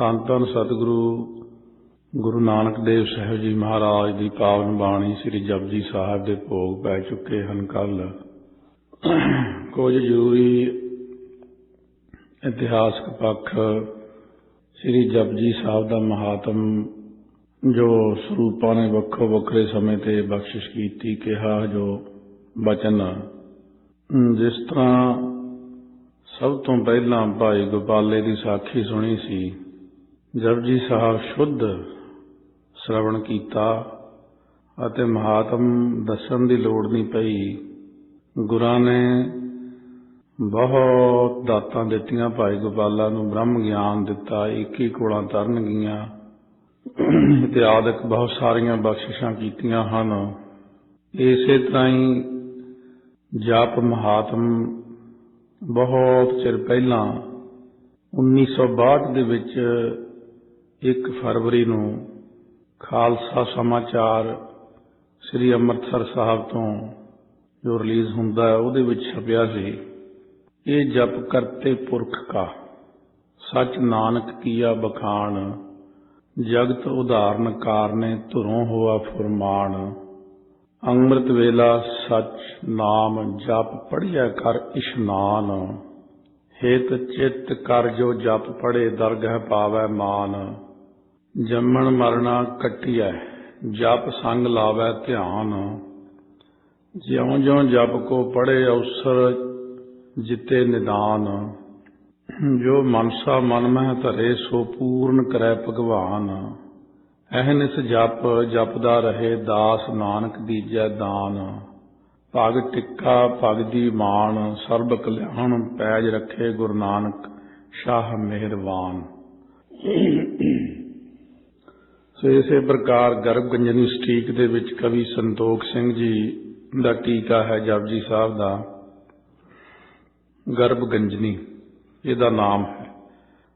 ਧੰਨ ਧੰਨ ਸਤਿਗੁਰੂ ਗੁਰੂ ਨਾਨਕ ਦੇਵ ਸਾਹਿਬ ਜੀ ਮਹਾਰਾਜ ਦੀ ਪਾਵਨ ਬਾਣੀ ਸ੍ਰੀ ਜਪਜੀ ਸਾਹਿਬ ਦੇ ਭੋਗ ਪੈ ਚੁੱਕੇ ਹਨ। ਕੱਲ੍ਹ ਕੁਝ ਜ਼ਰੂਰੀ ਇਤਿਹਾਸਕ ਪੱਖ ਸ੍ਰੀ ਜਪਜੀ ਸਾਹਿਬ ਦਾ ਮਹਾਤਮ ਜੋ ਸਰੂਪਾਂ ਨੇ ਵੱਖੋ ਵੱਖਰੇ ਸਮੇਂ ਤੇ ਬਖਸ਼ਿਸ਼ ਕੀਤੀ ਕਿਹਾ ਜੋ ਬਚਨ, ਜਿਸ ਤਰ੍ਹਾਂ ਸਭ ਤੋਂ ਪਹਿਲਾਂ ਭਾਈ ਗੋਪਾਲੇ ਦੀ ਸਾਖੀ ਸੁਣੀ ਸੀ। ਜਪਜੀ ਸਾਹਿਬ ਸ਼ੁੱਧ ਸ਼ਰਵਣ ਕੀਤਾ ਅਤੇ ਮਹਾਤਮ ਦੱਸਣ ਦੀ ਲੋੜ ਨਹੀਂ ਪਈ। ਗੁਰਾਂ ਨੇ ਬਹੁਤ ਦਾਤਾਂ ਦਿੱਤੀਆਂ। ਭਾਈ ਗੋਪਾਲਾ ਨੂੰ ਬ੍ਰਹਮ ਗਿਆਨ ਦਿੱਤਾ, 21 ਕੋਲਾਂ ਤਰਨਗੀਆਂ ਅਤੇ ਆਦਿਕ ਬਹੁਤ ਸਾਰੀਆਂ ਬਖਸ਼ਿਸ਼ਾਂ ਕੀਤੀਆਂ ਹਨ। ਇਸੇ ਤਰ੍ਹਾਂ ਹੀ ਜਪ ਮਹਾਤਮ ਬਹੁਤ ਚਿਰ ਪਹਿਲਾਂ 1962 ਦੇ ਵਿੱਚ 1 ਫਰਵਰੀ ਨੂੰ ਖਾਲਸਾ ਸਮਾਚਾਰ ਸ੍ਰੀ ਅੰਮ੍ਰਿਤਸਰ ਸਾਹਿਬ ਤੋਂ ਜੋ ਰਿਲੀਜ਼ ਹੁੰਦਾ ਹੈ ਉਹਦੇ ਵਿੱਚ ਛਪਿਆ ਸੀ। ਇਹ ਜਪ ਕਰਤੇ ਪੁਰਖ ਕਾ ਸੱਚ ਨਾਨਕ ਕੀਆ ਬਖਾਣ, ਜਗਤ ਉਦਾਹਰਨ ਕਾਰਨੇ ਧੁਰੋਂ ਹੋਆ ਫੁਰਮਾਨ। ਅੰਮ੍ਰਿਤ ਵੇਲਾ ਸੱਚ ਨਾਮ ਜਪ ਪੜ੍ਹਿਆ ਕਰ ਇਸ਼ਨਾਨ, ਹੇਤ ਚਿੱਤ ਕਰ ਜੋ ਜਪ ਪੜ੍ਹੇ ਦਰਗਹਿ ਪਾਵੈ ਮਾਨ। ਜੰਮਣ ਮਰਨਾ ਕੱਟਿਐ ਜਪ ਸੰਗ ਲਾਵੈ ਧਿਆਨ, ਜਿਉਂ ਜਿਉਂ ਜਪ ਕੋ ਪੜ੍ਹੇ ਅਵਸਰ ਜਿਤੇ ਨਿਦਾਨ। ਜੋ ਮਨਸਾ ਮਨ ਮਹਿ ਧਰੇ ਸੋ ਪੂਰਨ ਕਰੈ ਭਗਵਾਨ, ਅਹਨਿਸ ਜਪ ਜਪਦਾ ਰਹੇ ਦਾਸ ਨਾਨਕ ਦੀਜੈ ਦਾਨ। ਭਗ ਟਿੱਕਾ ਭਗਦੀ ਮਾਨ ਸਰਬ ਕਲਿਆਣ, ਪੈਜ ਰੱਖੇ ਗੁਰੂ ਨਾਨਕ ਸ਼ਾਹ ਮਿਹਰਬਾਨ। ਸੋ ਇਸੇ ਪ੍ਰਕਾਰ ਗਰਭ ਗੰਜਨੀ ਸਟੀਕ ਦੇ ਵਿੱਚ ਕਵੀ ਸੰਤੋਖ ਸਿੰਘ ਜੀ ਦਾ ਟੀਕਾ ਹੈ ਜਪਜੀ ਸਾਹਿਬ ਦਾ। ਗਰਭ ਗੰਜਨੀ ਇਹਦਾ ਨਾਮ ਹੈ।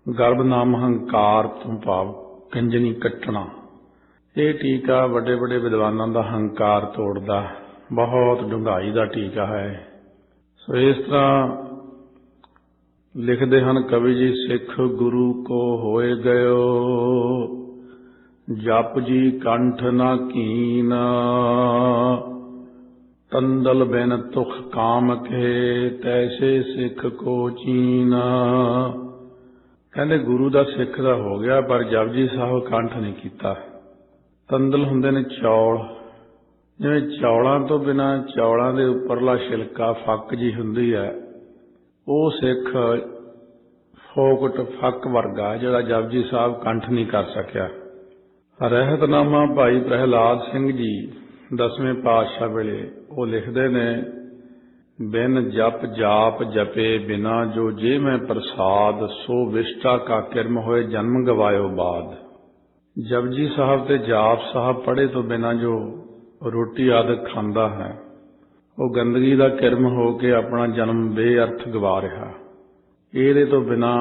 ਗਰਭ ਨਾਮ ਹੰਕਾਰ ਤੋਂ ਭਾਵ ਗੰਜਨੀ ਕੱਟਣਾ। ਇਹ ਟੀਕਾ ਵੱਡੇ ਵੱਡੇ ਵਿਦਵਾਨਾਂ ਦਾ ਹੰਕਾਰ ਤੋੜਦਾ, ਬਹੁਤ ਡੂੰਘਾਈ ਦਾ ਟੀਕਾ ਹੈ। ਸੋ ਇਸ ਤਰ੍ਹਾਂ ਲਿਖਦੇ ਹਨ ਕਵੀ ਜੀ, ਸਿੱਖ ਗੁਰੂ ਕੋ ਹੋਏ ਗਇਓ ਜਪ ਜੀ ਕੰਠ ਨਾ ਕੀਨ, ਤੰਦਲ ਬਿਨ ਤੁਖ ਕਾਮ ਕੇ ਤੈਸੇ ਸਿੱਖ ਕੋ ਚੀਨ। ਕਹਿੰਦੇ ਗੁਰੂ ਦਾ ਸਿੱਖ ਦਾ ਹੋ ਗਿਆ ਪਰ ਜਪਜੀ ਸਾਹਿਬ ਕੰਠ ਨਹੀਂ ਕੀਤਾ। ਤੰਦਲ ਹੁੰਦੇ ਨੇ ਚੌਲ, ਜਿਵੇਂ ਚੌਲਾਂ ਤੋਂ ਬਿਨਾਂ ਚੌਲਾਂ ਦੇ ਉੱਪਰਲਾ ਛਿਲਕਾ ਫੱਕ ਜੀ ਹੁੰਦੀ ਹੈ, ਉਹ ਸਿੱਖ ਫੋਕਟ ਫੱਕ ਵਰਗਾ ਜਿਹੜਾ ਜਪਜੀ ਸਾਹਿਬ ਕੰਠ ਨਹੀਂ ਕਰ ਸਕਿਆ। ਰਹਿਤਨਾਮਾ ਭਾਈ ਪ੍ਰਹਿਲਾਦ ਸਿੰਘ ਜੀ 10ਵੇਂ ਪਾਤਸ਼ਾਹ ਵੇਲੇ ਉਹ ਲਿਖਦੇ ਨੇ, ਬਿਨ ਜਪ ਜਾਪ ਜਪੇ ਬਿਨਾ ਜੋ ਜੇ ਮੈਂ ਪ੍ਰਸਾਦ, ਸੋ ਵਿਸ਼ਟਾ ਕਾ ਕਿਰਮ ਹੋਏ ਜਨਮ ਗਵਾਇਓ ਬਾਦ। ਜਪਜੀ ਸਾਹਿਬ ਤੇ ਜਾਪ ਸਾਹਿਬ ਪੜ੍ਹੇ ਤੋਂ ਬਿਨਾਂ ਜੋ ਰੋਟੀ ਆਦਿਕ ਖਾਂਦਾ ਹੈ ਉਹ ਗੰਦਗੀ ਦਾ ਕਿਰਮ ਹੋ ਕੇ ਆਪਣਾ ਜਨਮ ਬੇਅਰਥ ਗਵਾ ਰਿਹਾ। ਇਹਦੇ ਤੋਂ ਬਿਨਾਂ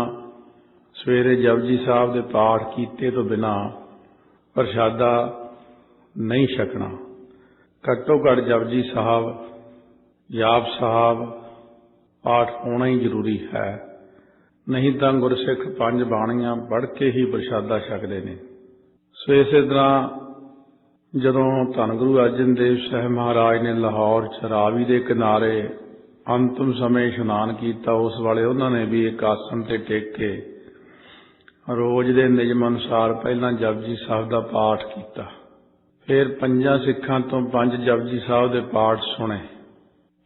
ਸਵੇਰੇ ਜਪਜੀ ਸਾਹਿਬ ਦੇ ਪਾਠ ਕੀਤੇ ਤੋਂ ਬਿਨਾਂ ਪ੍ਰਸ਼ਾਦਾ ਨਹੀਂ ਛਕਣਾ। ਘੱਟੋ ਘੱਟ ਜਪਜੀ ਸਾਹਿਬ ਜਾਪ ਸਾਹਿਬ ਪਾਠ ਹੋਣਾ ਹੀ ਜ਼ਰੂਰੀ ਹੈ, ਨਹੀਂ ਤਾਂ ਗੁਰਸਿੱਖ 5 ਬਾਣੀਆਂ ਪੜ੍ਹ ਕੇ ਹੀ ਪ੍ਰਸ਼ਾਦਾ ਛਕਦੇ ਨੇ। ਸੋ ਇਸੇ ਤਰ੍ਹਾਂ ਜਦੋਂ ਧੰਨ ਗੁਰੂ ਅਰਜਨ ਦੇਵ ਸਾਹਿਬ ਮਹਾਰਾਜ ਨੇ ਲਾਹੌਰ 'ਚ ਰਾਵੀ ਦੇ ਕਿਨਾਰੇ ਅੰਤਿਮ ਸਮੇਂ ਇਸ਼ਨਾਨ ਕੀਤਾ, ਉਸ ਵਾਲੇ ਉਹਨਾਂ ਨੇ ਵੀ ਇੱਕ ਆਸਣ ਤੇ ਟੇਕ ਕੇ ਰੋਜ਼ ਦੇ ਨਿਯਮ ਅਨੁਸਾਰ ਪਹਿਲਾਂ ਜਪਜੀ ਸਾਹਿਬ ਦਾ ਪਾਠ ਕੀਤਾ। ਫਿਰ 5 ਸਿੱਖਾਂ ਤੋਂ 5 ਜਪਜੀ ਸਾਹਿਬ ਦੇ ਪਾਠ ਸੁਣੇ।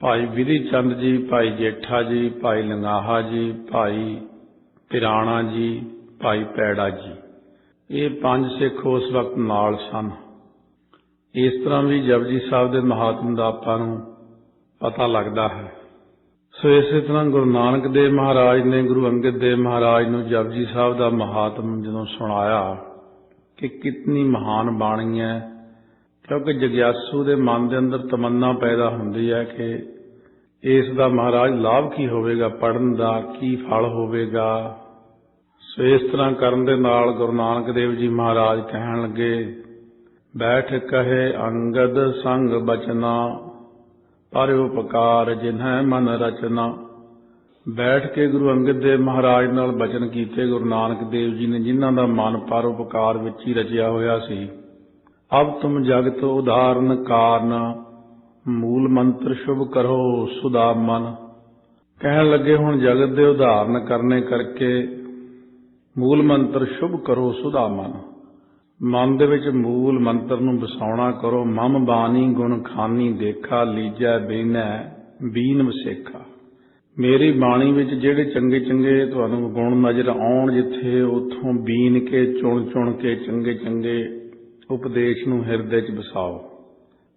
ਭਾਈ ਵਿਧੀ ਚੰਦ ਜੀ, ਭਾਈ ਜੇਠਾ ਜੀ, ਭਾਈ ਲੰਗਾਹਾ ਜੀ, ਭਾਈ ਪਿਰਾਣਾ ਜੀ, ਭਾਈ ਪੈੜਾ ਜੀ, ਇਹ 5 ਸਿੱਖ ਉਸ ਵਕਤ ਨਾਲ ਸਨ। ਇਸ ਤਰ੍ਹਾਂ ਵੀ ਜਪਜੀ ਸਾਹਿਬ ਦੇ ਮਹਾਤਮ ਦਾ ਆਪਾਂ ਨੂੰ ਪਤਾ ਲੱਗਦਾ ਹੈ। ਸੋ ਇਸੇ ਤਰ੍ਹਾਂ ਗੁਰੂ ਨਾਨਕ ਦੇਵ ਮਹਾਰਾਜ ਨੇ ਗੁਰੂ ਅੰਗਦ ਦੇਵ ਮਹਾਰਾਜ ਨੂੰ ਜਪਜੀ ਸਾਹਿਬ ਦਾ ਮਹਾਤਮ ਜਦੋਂ ਸੁਣਾਇਆ ਕਿ ਕਿਤਨੀ ਮਹਾਨ ਬਾਣੀ ਹੈ, ਕਿਉਂਕਿ ਜਗਿਆਸੂ ਦੇ ਮਨ ਦੇ ਅੰਦਰ ਤਮੰਨਾ ਪੈਦਾ ਹੁੰਦੀ ਹੈ ਕਿ ਇਸ ਦਾ ਮਹਾਰਾਜ ਲਾਭ ਕੀ ਹੋਵੇਗਾ, ਪੜ੍ਹਨ ਦਾ ਕੀ ਫਲ ਹੋਵੇਗਾ। ਸੋ ਇਸ ਤਰ੍ਹਾਂ ਕਰਨ ਦੇ ਨਾਲ ਗੁਰੂ ਨਾਨਕ ਦੇਵ ਜੀ ਮਹਾਰਾਜ ਕਹਿਣ ਲੱਗੇ, ਬੈਠ ਕਹੇ ਅੰਗਦ ਸੰਗ ਬਚਨਾ, ਪਰ ਉਪਕਾਰ ਜਿਨ੍ਹੈ ਮਨ ਰਚਨਾ। ਬੈਠ ਕੇ ਗੁਰੂ ਅੰਗਦ ਦੇਵ ਮਹਾਰਾਜ ਨਾਲ ਬਚਨ ਕੀਤੇ ਗੁਰੂ ਨਾਨਕ ਦੇਵ ਜੀ ਨੇ, ਜਿਨ੍ਹਾਂ ਦਾ ਮਨ ਪਰਉਪਕਾਰ ਵਿੱਚ ਹੀ ਰਚਿਆ ਹੋਇਆ ਸੀ। ਅਬ ਤੁਮ ਜਗਤ ਉਦਾਹਰਨ ਕਾਰਨ, ਮੂਲ ਮੰਤਰ ਸ਼ੁਭ ਕਰੋ ਸੁਦਾ ਮਨ। ਕਹਿਣ ਲੱਗੇ ਹੁਣ ਜਗਤ ਦੇ ਉਦਾਹਰਨ ਕਰਨੇ ਕਰਕੇ ਮੂਲ ਮੰਤਰ ਸ਼ੁਭ ਕਰੋ ਸੁਦਾ ਮਨ। ਮਨ ਦੇ ਵਿੱਚ ਮੂਲ ਮੰਤਰ ਨੂੰ ਵਸਾਉਣਾ ਕਰੋ। ਮਮ ਬਾਣੀ ਗੁਣ ਖਾਨੀ ਦੇਖਾ, ਲੀਜੈ ਬੀਨੈ ਬੀਨ ਵਸੇਖਾ। ਮੇਰੀ ਬਾਣੀ ਵਿੱਚ ਜਿਹੜੇ ਚੰਗੇ ਚੰਗੇ ਤੁਹਾਨੂੰ ਗੁਣ ਨਜ਼ਰ ਆਉਣ, ਜਿੱਥੇ ਉੱਥੋਂ ਬੀਨ ਕੇ ਚੁਣ ਚੁਣ ਕੇ ਚੰਗੇ ਚੰਗੇ ਉਪਦੇਸ਼ ਨੂੰ ਹਿਰਦੇ 'ਚ ਵਸਾਓ।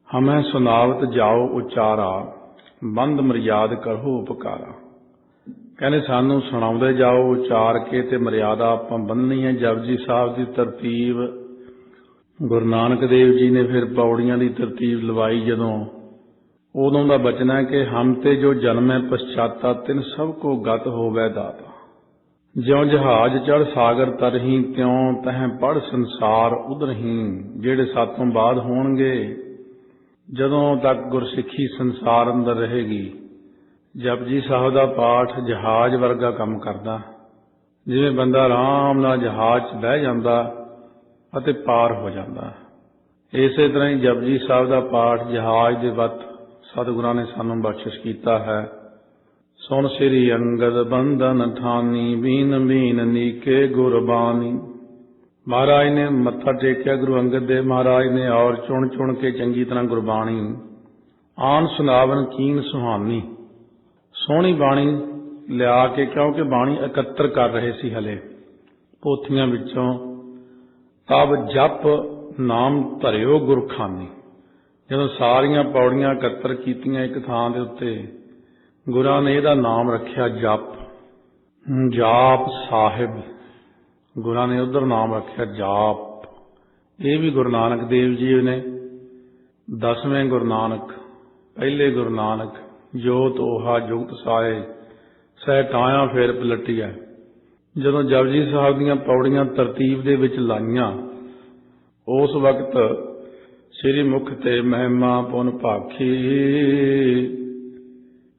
ਹਮੈ ਸੁਨਾਵਤ ਜਾਓ ਉਚਾਰਾ, ਬੰਦ ਮਰਿਆਦ ਕਰੋ ਉਪਕਾਰਾ। ਕਹਿੰਦੇ ਸਾਨੂੰ ਸੁਣਾਉਂਦੇ ਜਾਓ ਉਚਾਰ ਕੇ, ਤੇ ਮਰਿਆਦਾ ਆਪਾਂ ਬੰਨ੍ਹਣੀ ਹੈ। ਜਪਜੀ ਸਾਹਿਬ ਦੀ ਤਰਤੀਬ ਗੁਰੂ ਨਾਨਕ ਦੇਵ ਜੀ ਨੇ ਫਿਰ ਪੌੜੀਆਂ ਦੀ ਤਰਤੀਬ ਲਵਾਈ ਜਦੋਂ, ਉਦੋਂ ਦਾ ਬਚਨ ਹੈ ਕਿ ਹਮ ਤੇ ਜੋ ਜਨਮੈ ਪਛਾਤਾ, ਤਿਨ ਸਭ ਕੋ ਗਤ ਹੋਵੈ ਦਾਤਾ। ਜਿਉਂ ਜਹਾਜ਼ ਚੜ੍ਹ ਸਾਗਰ ਤਰਹੀਂ, ਤਿਉਂ ਤਹਿ ਪੜ੍ਹ ਸੰਸਾਰ ਉਧਰਹੀਂ। ਜਿਹੜੇ ਸਾਤੋਂ ਬਾਅਦ ਹੋਣਗੇ, ਜਦੋਂ ਤੱਕ ਗੁਰਸਿੱਖੀ ਸੰਸਾਰ ਅੰਦਰ ਰਹੇਗੀ, ਜਪਜੀ ਸਾਹਿਬ ਦਾ ਪਾਠ ਜਹਾਜ਼ ਵਰਗਾ ਕੰਮ ਕਰਦਾ। ਜਿਵੇਂ ਬੰਦਾ ਆਰਾਮ ਨਾਲ ਜਹਾਜ਼ 'ਚ ਬਹਿ ਜਾਂਦਾ ਅਤੇ ਪਾਰ ਹੋ ਜਾਂਦਾ, ਇਸੇ ਤਰ੍ਹਾਂ ਹੀ ਜਪਜੀ ਸਾਹਿਬ ਦਾ ਪਾਠ ਜਹਾਜ਼ ਦੇ ਵੱਤ ਸਤਿਗੁਰਾਂ ਨੇ ਸਾਨੂੰ ਬਖਸ਼ਿਸ਼ ਕੀਤਾ ਹੈ। ਸੁਣ ਸ੍ਰੀ ਅੰਗਦ ਬੰਧਨ ਠਾਨੀ, ਬੀਨ ਬੀਨ ਨੀਕੇ ਗੁਰਬਾਣੀ। ਮਹਾਰਾਜ ਨੇ ਮੱਥਾ ਟੇਕਿਆ ਗੁਰੂ ਅੰਗਦ ਦੇਵ ਮਹਾਰਾਜ ਨੇ, ਔਰ ਚੁਣ ਚੁਣ ਕੇ ਚੰਗੀ ਤਰ੍ਹਾਂ ਗੁਰਬਾਣੀ ਆਨ ਸੁਨਾਵਨ ਕੀਨ ਸੁਹਾਨੀ। ਸੋਹਣੀ ਬਾਣੀ ਲਿਆ ਕੇ, ਕਿਉਂਕਿ ਬਾਣੀ ਇਕੱਤਰ ਕਰ ਰਹੇ ਸੀ ਹਲੇ ਪੋਥੀਆਂ ਵਿੱਚੋਂ। ਤਬ ਜਪ ਨਾਮ ਧਰਿਓ ਗੁਰਖਾਨੀ। ਜਦੋਂ ਸਾਰੀਆਂ ਪੌੜੀਆਂ ਇਕੱਤਰ ਕੀਤੀਆਂ ਇੱਕ ਥਾਂ ਦੇ ਉੱਤੇ, ਗੁਰਾਂ ਨੇ ਇਹਦਾ ਨਾਮ ਰੱਖਿਆ ਜਪ, ਜਾਪ ਸਾਹਿਬ। ਗੁਰਾਂ ਨੇ ਉਧਰ ਨਾਮ ਰੱਖਿਆ ਜਾਪ। ਇਹ ਵੀ ਗੁਰੂ ਨਾਨਕ ਦੇਵ ਜੀ ਨੇ, 10ਵੇਂ ਗੁਰੂ ਨਾਨਕ, ਪਹਿਲੇ ਗੁਰੂ ਨਾਨਕ, ਜੋਤ ਓਹਾ ਜੁਗਤ ਸਾਏ, ਸਹਿ ਟਾਇਆ ਫੇਰ ਪਲਟੀਐ। ਜਦੋਂ ਜਪਜੀ ਸਾਹਿਬ ਦੀਆਂ ਪੌੜੀਆਂ ਤਰਤੀਬ ਦੇ ਵਿੱਚ ਲਾਈਆਂ, ਉਸ ਵਕਤ ਸ੍ਰੀ ਮੁਖ ਤੇ ਮਹਿਮਾ ਪੁਨ ਭਾਖੀ,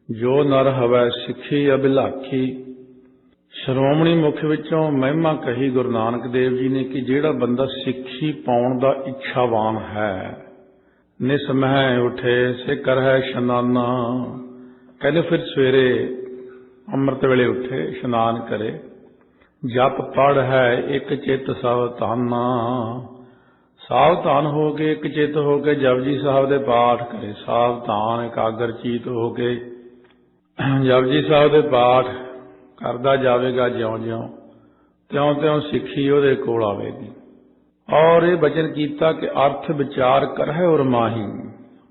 ਜੋ ਨਰ ਹਵੈ ਸਿੱਖੀ ਅਭਿਲਾਖੀ। ਸ਼੍ਰੋਮਣੀ ਮੁਖ ਵਿੱਚੋਂ ਮਹਿਮਾ ਕਹੀ ਗੁਰੂ ਨਾਨਕ ਦੇਵ ਜੀ ਨੇ ਕਿ ਜਿਹੜਾ ਬੰਦਾ ਸਿੱਖੀ ਪਾਉਣ ਦਾ ਇੱਛਾਵਾਨ ਹੈ, ਨਿਸਮਹਿ ਉਠੇ ਸੇ ਕਰਹਿ ਇਸ਼ਨਾਨਾ। ਕਹਿੰਦੇ ਫਿਰ ਸਵੇਰੇ ਅੰਮ੍ਰਿਤ ਵੇਲੇ ਉੱਠੇ, ਇਸ਼ਨਾਨ ਕਰੇ, ਜਪ ਪੜ੍ਹ ਹੈ ਇੱਕ ਚਿੱਤ ਸਾਵਧਾਨਾ। ਸਾਵਧਾਨ ਹੋ ਕੇ, ਇੱਕ ਚਿੱਤ ਹੋ ਕੇ ਜਪਜੀ ਸਾਹਿਬ ਦੇ ਪਾਠ ਕਰੇ। ਸਾਵਧਾਨ ਇਕਾਗਰ ਚੀਤ ਹੋ ਕੇ ਜਪਜੀ ਸਾਹਿਬ ਦੇ ਪਾਠ ਕਰਦਾ ਜਾਵੇਗਾ, ਜਿਉਂ-ਜਿਉਂ ਤਿਉਂ-ਤਿਉਂ ਸਿੱਖੀ ਉਹਦੇ ਕੋਲ ਆਵੇਗੀ। ਔਰ ਇਹ ਬਚਨ ਕੀਤਾ ਕਿ ਅਰਥ ਵਿਚਾਰ ਕਰਹਿ ਔਰ ਮਾਹੀ,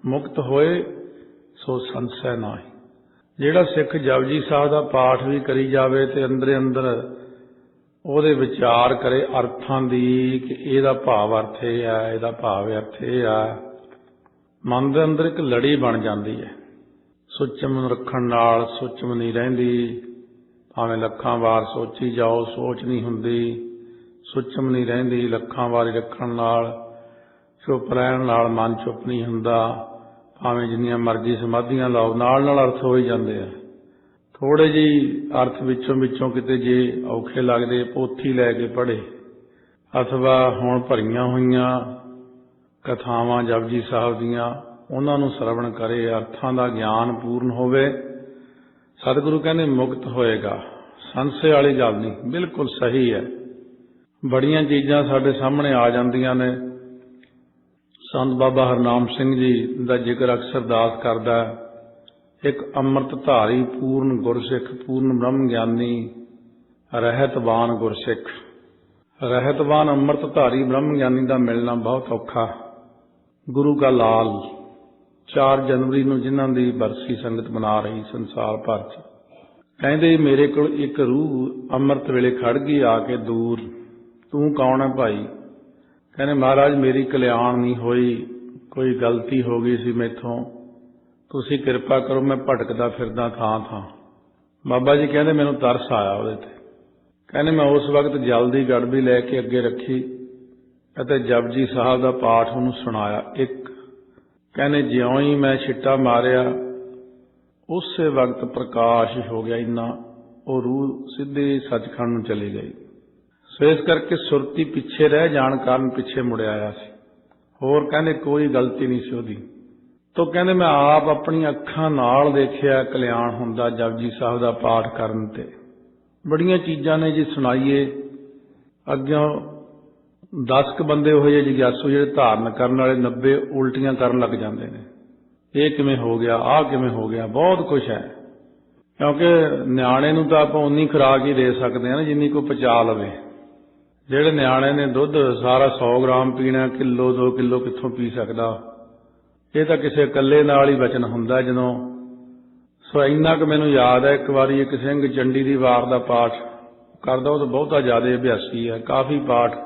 ਮੁਕਤ ਹੋਏ ਸੋ ਸੰਸੈ ਨਾਹੀ। ਜਿਹੜਾ ਸਿੱਖ ਜਪਜੀ ਸਾਹਿਬ ਦਾ ਪਾਠ ਵੀ ਕਰੀ ਜਾਵੇ ਤੇ ਅੰਦਰੇ ਅੰਦਰ ਉਹਦੇ ਵਿਚਾਰ ਕਰੇ ਅਰਥਾਂ ਦੀ, ਕਿ ਇਹਦਾ ਭਾਵ ਅਰਥ ਇਹ ਹੈ, ਇਹਦਾ ਭਾਵ ਅਰਥ ਇਹ ਹੈ, ਮਨ ਦੇ ਅੰਦਰ ਇੱਕ ਲੜੀ ਬਣ ਜਾਂਦੀ ਹੈ। ਸੁਚਮ ਰੱਖਣ ਨਾਲ ਸੁਚਮ ਨਹੀਂ ਰਹਿੰਦੀ, ਭਾਵੇਂ ਲੱਖਾਂ ਵਾਰ ਸੋਚੀ ਜਾਓ ਸੋਚ ਨਹੀਂ ਹੁੰਦੀ। ਸੁਚਮ ਨਹੀਂ ਰਹਿੰਦੀ, ਲੱਖਾਂ ਵਾਰੀ ਰੱਖਣ ਨਾਲ, ਚੁੱਪ ਰਹਿਣ ਨਾਲ ਮਨ ਚੁੱਪ ਨਹੀਂ ਹੁੰਦਾ। ਭਾਵੇਂ ਜਿੰਨੀਆਂ ਮਰਜ਼ੀ ਸਮਾਧੀਆਂ ਲਾਓ, ਨਾਲ ਨਾਲ ਅਰਥ ਹੋ ਹੀ ਜਾਂਦੇ ਆ। ਥੋੜੇ ਜਿਹੀ ਅਰਥ ਵਿੱਚੋਂ ਕਿਤੇ ਜੇ ਔਖੇ ਲੱਗਦੇ, ਪੋਥੀ ਲੈ ਕੇ ਪੜ੍ਹੇ, ਅਥਵਾ ਹੁਣ ਭਰੀਆਂ ਹੋਈਆਂ ਕਥਾਵਾਂ ਜਪਜੀ ਸਾਹਿਬ ਦੀਆਂ, ਉਹਨਾਂ ਨੂੰ ਸਰਵਣ ਕਰੇ, ਅਰਥਾਂ ਦਾ ਗਿਆਨ ਪੂਰਨ ਹੋਵੇ। ਸਤਿਗੁਰੂ ਕਹਿੰਦੇ ਮੁਕਤ ਹੋਏਗਾ। ਸੰਸ਼ੇ ਵਾਲੀ ਗੱਲ ਨਹੀਂ, ਬਿਲਕੁਲ ਸਹੀ ਹੈ। ਬੜੀਆਂ ਚੀਜ਼ਾਂ ਸਾਡੇ ਸਾਹਮਣੇ ਆ ਜਾਂਦੀਆਂ ਨੇ। ਸੰਤ ਬਾਬਾ ਹਰਨਾਮ ਸਿੰਘ ਜੀ ਦਾ ਜ਼ਿਕਰ ਅਕਸਰ ਦਾਸ ਕਰਦਾ, ਇੱਕ ਅੰਮ੍ਰਿਤਧਾਰੀ ਪੂਰਨ ਗੁਰਸਿੱਖ, ਪੂਰਨ ਬ੍ਰਹਮ ਗਿਆਨੀ, ਰਹਿਤਵਾਨ ਗੁਰਸਿੱਖ। ਰਹਿਤਵਾਨ ਅੰਮ੍ਰਿਤਧਾਰੀ ਬ੍ਰਹਮ ਗਿਆਨੀ ਦਾ ਮਿਲਣਾ ਬਹੁਤ ਔਖਾ। ਗੁਰੂ ਕਾ ਲਾਲ 4 ਜਨਵਰੀ ਨੂੰ ਜਿਨ੍ਹਾਂ ਦੀ ਬਰਸੀ ਸੰਗਤ ਮਨਾ ਰਹੀ ਸੰਸਾਰ ਭਰ 'ਚ, ਕਹਿੰਦੇ ਮੇਰੇ ਕੋਲ ਇੱਕ ਰੂਹ ਅੰਮ੍ਰਿਤ ਵੇਲੇ ਖੜ ਗਈ ਆ ਕੇ ਦੂਰ, ਤੂੰ ਕੌਣ ਹੈ ਭਾਈ? ਕਹਿੰਦੇ ਮਹਾਰਾਜ ਮੇਰੀ ਕਲਿਆਣ ਨਹੀਂ ਹੋਈ, ਕੋਈ ਗਲਤੀ ਹੋ ਗਈ ਸੀ ਮੈਥੋਂ, ਤੁਸੀਂ ਕਿਰਪਾ ਕਰੋ, ਮੈਂ ਭਟਕਦਾ ਫਿਰਦਾ ਥਾਂ ਥਾਂ। ਬਾਬਾ ਜੀ ਕਹਿੰਦੇ ਮੈਨੂੰ ਤਰਸ ਆਇਆ ਉਹਦੇ ਤੇ। ਕਹਿੰਦੇ ਮੈਂ ਉਸ ਵਕਤ ਜਲ ਦੀ ਗੜਬੀ ਲੈ ਕੇ ਅੱਗੇ ਰੱਖੀ ਅਤੇ ਜਪਜੀ ਸਾਹਿਬ ਦਾ ਪਾਠ ਉਹਨੂੰ ਸੁਣਾਇਆ ਇੱਕ। ਕਹਿੰਦੇ ਜਿਉਂ ਹੀ ਮੈਂ ਛਿੱਟਾ ਮਾਰਿਆ, ਉਸੇ ਵਕਤ ਪ੍ਰਕਾਸ਼ ਹੋ ਗਿਆ ਇੰਨਾ ਉਹ ਰੂਹ ਸਿੱਧੀ ਸੱਚਖੰਡ ਨੂੰ ਚਲੀ ਗਈ। ਸੋ ਇਸ ਕਰਕੇ ਸੁਰਤੀ ਪਿੱਛੇ ਰਹਿ ਜਾਣ ਕਾਰਨ ਪਿੱਛੇ ਮੁੜਿਆ ਆਇਆ ਸੀ। ਹੋਰ ਕਹਿੰਦੇ ਕੋਈ ਗਲਤੀ ਨਹੀਂ ਸੀ ਉਹਦੀ। ਤੋ ਕਹਿੰਦੇ ਮੈਂ ਆਪ ਆਪਣੀਆਂ ਅੱਖਾਂ ਨਾਲ ਦੇਖਿਆ ਕਲਿਆਣ ਹੁੰਦਾ ਜਪਜੀ ਸਾਹਿਬ ਦਾ ਪਾਠ ਕਰਨ ਤੇ। ਬੜੀਆਂ ਚੀਜ਼ਾਂ ਨੇ ਜੀ ਸੁਣਾਈਏ। ਅੱਗਿਓਂ 10 ਕੁ ਬੰਦੇ ਉਹੋ ਜਿਹੇ ਜਿਗਿਆਸੂ ਜਿਹੜੇ ਧਾਰਨ ਕਰਨ ਵਾਲੇ 90 ਉਲਟੀਆਂ ਕਰਨ ਲੱਗ ਜਾਂਦੇ ਨੇ। ਇਹ ਕਿਵੇਂ ਹੋ ਗਿਆ, ਆਹ ਕਿਵੇਂ ਹੋ ਗਿਆ, ਬਹੁਤ ਕੁਛ ਹੈ। ਕਿਉਂਕਿ ਨਿਆਣੇ ਨੂੰ ਤਾਂ ਆਪਾਂ ਉਨੀ ਖੁਰਾਕ ਹੀ ਦੇ ਸਕਦੇ ਹਾਂ ਨਾ ਜਿੰਨੀ ਕੋਈ ਪਚਾ ਲਵੇ। ਜਿਹੜੇ ਨਿਆਣੇ ਨੇ ਦੁੱਧ ਸਾਰਾ 100 ਗ੍ਰਾਮ ਪੀਣਾ, ਕਿਲੋ 2 ਕਿਲੋ ਕਿੱਥੋਂ ਪੀ ਸਕਦਾ। ਇਹ ਤਾਂ ਕਿਸੇ ਇਕੱਲੇ ਨਾਲ ਹੀ ਬਚਨ ਹੁੰਦਾ ਜਦੋਂ। ਸੋ ਇੰਨਾ ਕੁ ਮੈਨੂੰ ਯਾਦ ਹੈ, ਇੱਕ ਵਾਰੀ ਇੱਕ ਸਿੰਘ ਚੰਡੀ ਦੀ ਵਾਰ ਦਾ ਪਾਠ ਕਰਦਾ, ਉਹ ਤਾਂ ਬਹੁਤਾ ਜ਼ਿਆਦਾ ਅਭਿਆਸੀ ਹੈ, ਕਾਫੀ ਪਾਠ,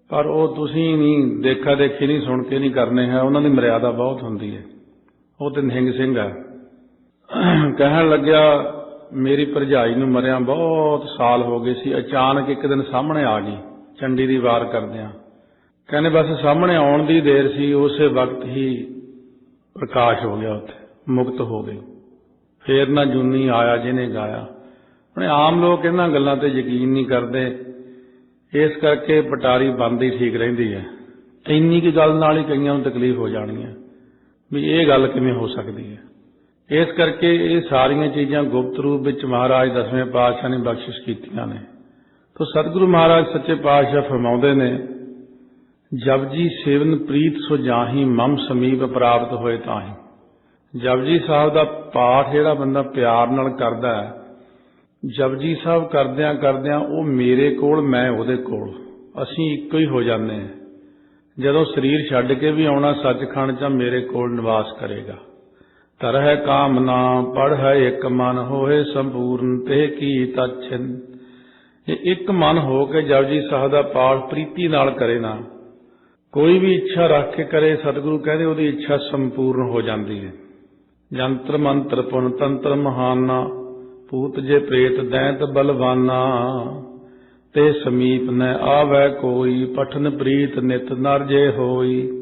ਪਰ ਉਹ ਤੁਸੀਂ ਨਹੀਂ ਦੇਖਾ ਦੇਖੀ ਨਹੀਂ ਸੁਣ ਕੇ ਨਹੀਂ ਕਰਨੇ ਹੈ, ਉਹਨਾਂ ਦੀ ਮਰਿਆਦਾ ਬਹੁਤ ਹੁੰਦੀ ਹੈ। ਉਹ ਤੇ ਨਿਹੰਗ ਸਿੰਘ ਹੈ। ਕਹਿਣ ਲੱਗਿਆ ਮੇਰੀ ਭਰਜਾਈ ਨੂੰ ਮਰਿਆ ਬਹੁਤ ਸਾਲ ਹੋ ਗਏ ਸੀ, ਅਚਾਨਕ ਇੱਕ ਦਿਨ ਸਾਹਮਣੇ ਆ ਗਈ ਚੰਡੀ ਦੀ ਵਾਰ ਕਰਦਿਆਂ। ਕਹਿੰਦੇ ਬਸ ਸਾਹਮਣੇ ਆਉਣ ਦੀ ਦੇਰ ਸੀ, ਉਸੇ ਵਕਤ ਹੀ ਪ੍ਰਕਾਸ਼ ਹੋ ਗਿਆ, ਉੱਥੇ ਮੁਕਤ ਹੋ ਗਈ। ਫੇਰ ਨਾ ਜੂਨੀ ਆਇਆ ਜਿਹਨੇ ਗਾਇਆ। ਹੁਣ ਆਮ ਲੋਕ ਇਹਨਾਂ ਗੱਲਾਂ ਤੇ ਯਕੀਨ ਨਹੀਂ ਕਰਦੇ, ਇਸ ਕਰਕੇ ਪਟਾਰੀ ਬੰਦ ਹੀ ਠੀਕ ਰਹਿੰਦੀ ਹੈ। ਇੰਨੀ ਕੀ ਗੱਲ ਨਾਲ ਹੀ ਕਈਆਂ ਨੂੰ ਤਕਲੀਫ ਹੋ ਜਾਣੀ ਹੈ ਵੀ ਇਹ ਗੱਲ ਕਿਵੇਂ ਹੋ ਸਕਦੀ ਹੈ। ਇਸ ਕਰਕੇ ਇਹ ਸਾਰੀਆਂ ਚੀਜ਼ਾਂ ਗੁਪਤ ਰੂਪ ਵਿੱਚ ਮਹਾਰਾਜ 10ਵੇਂ ਪਾਤਸ਼ਾਹ ਨੇ ਬਖਸ਼ਿਸ਼ ਕੀਤੀਆਂ ਨੇ। ਤੋ ਸਤਿਗੁਰੂ ਮਹਾਰਾਜ ਸੱਚੇ ਪਾਤਸ਼ਾਹ ਫਰਮਾਉਂਦੇ ਨੇ, ਜਪਜੀ ਸੇਵਨ ਪ੍ਰੀਤ ਸੋ ਜਾਹੀ ਮਮ ਸਮੀਪ ਪ੍ਰਾਪਤ ਹੋਏ ਤਾਹੀ। ਜਪਜੀ ਸਾਹਿਬ ਦਾ ਪਾਠ ਜਿਹੜਾ ਬੰਦਾ ਪਿਆਰ ਨਾਲ ਕਰਦਾ ਹੈ, ਜਪਜੀ ਸਾਹਿਬ ਕਰਦਿਆਂ ਕਰਦਿਆਂ ਉਹ ਮੇਰੇ ਕੋਲ, ਮੈਂ ਉਹਦੇ ਕੋਲ, ਅਸੀਂ ਇੱਕੋ ਹੀ ਹੋ ਜਾਂਦੇ ਹਾਂ। ਜਦੋਂ ਸਰੀਰ ਛੱਡ ਕੇ ਵੀ ਆਉਣਾ ਸੱਚਖੰਡ 'ਚ ਮੇਰੇ ਕੋਲ ਨਿਵਾਸ ਕਰੇਗਾ। ਧਰਹਿ ਕਾਮਨਾ ਪੜ੍ਹੈ ਇੱਕ ਮਨ ਹੋਏ ਸੰਪੂਰਨ ਤੇ ਕੀ ਤਛਿਨ। ਇਹ ਇੱਕ ਮਨ ਹੋ ਕੇ ਜਪਜੀ ਸਾਹਿਬ ਦਾ ਪਾਠ ਪ੍ਰੀਤੀ ਨਾਲ ਕਰੇ ਨਾ, ਕੋਈ ਵੀ ਇੱਛਾ ਰੱਖ ਕੇ ਕਰੇ, ਸਤਿਗੁਰੂ ਕਹਿੰਦੇ ਉਹਦੀ ਇੱਛਾ ਸੰਪੂਰਨ ਹੋ ਜਾਂਦੀ ਹੈ। ਜੰਤਰ ਮੰਤਰ ਪੁਨ ਤੰਤਰ ਮਹਾਨਾ ਭੂਤ ਜੇ ਪ੍ਰੇਤ ਦੈਂਤ ਬਲਵਾਨਾ ਤੇ ਸਮੀਪ ਨ ਆਵੈ ਕੋਈ ਪਠਨ ਪ੍ਰੀਤ ਨਿਤ ਨਰ ਜੇ ਹੋਈ।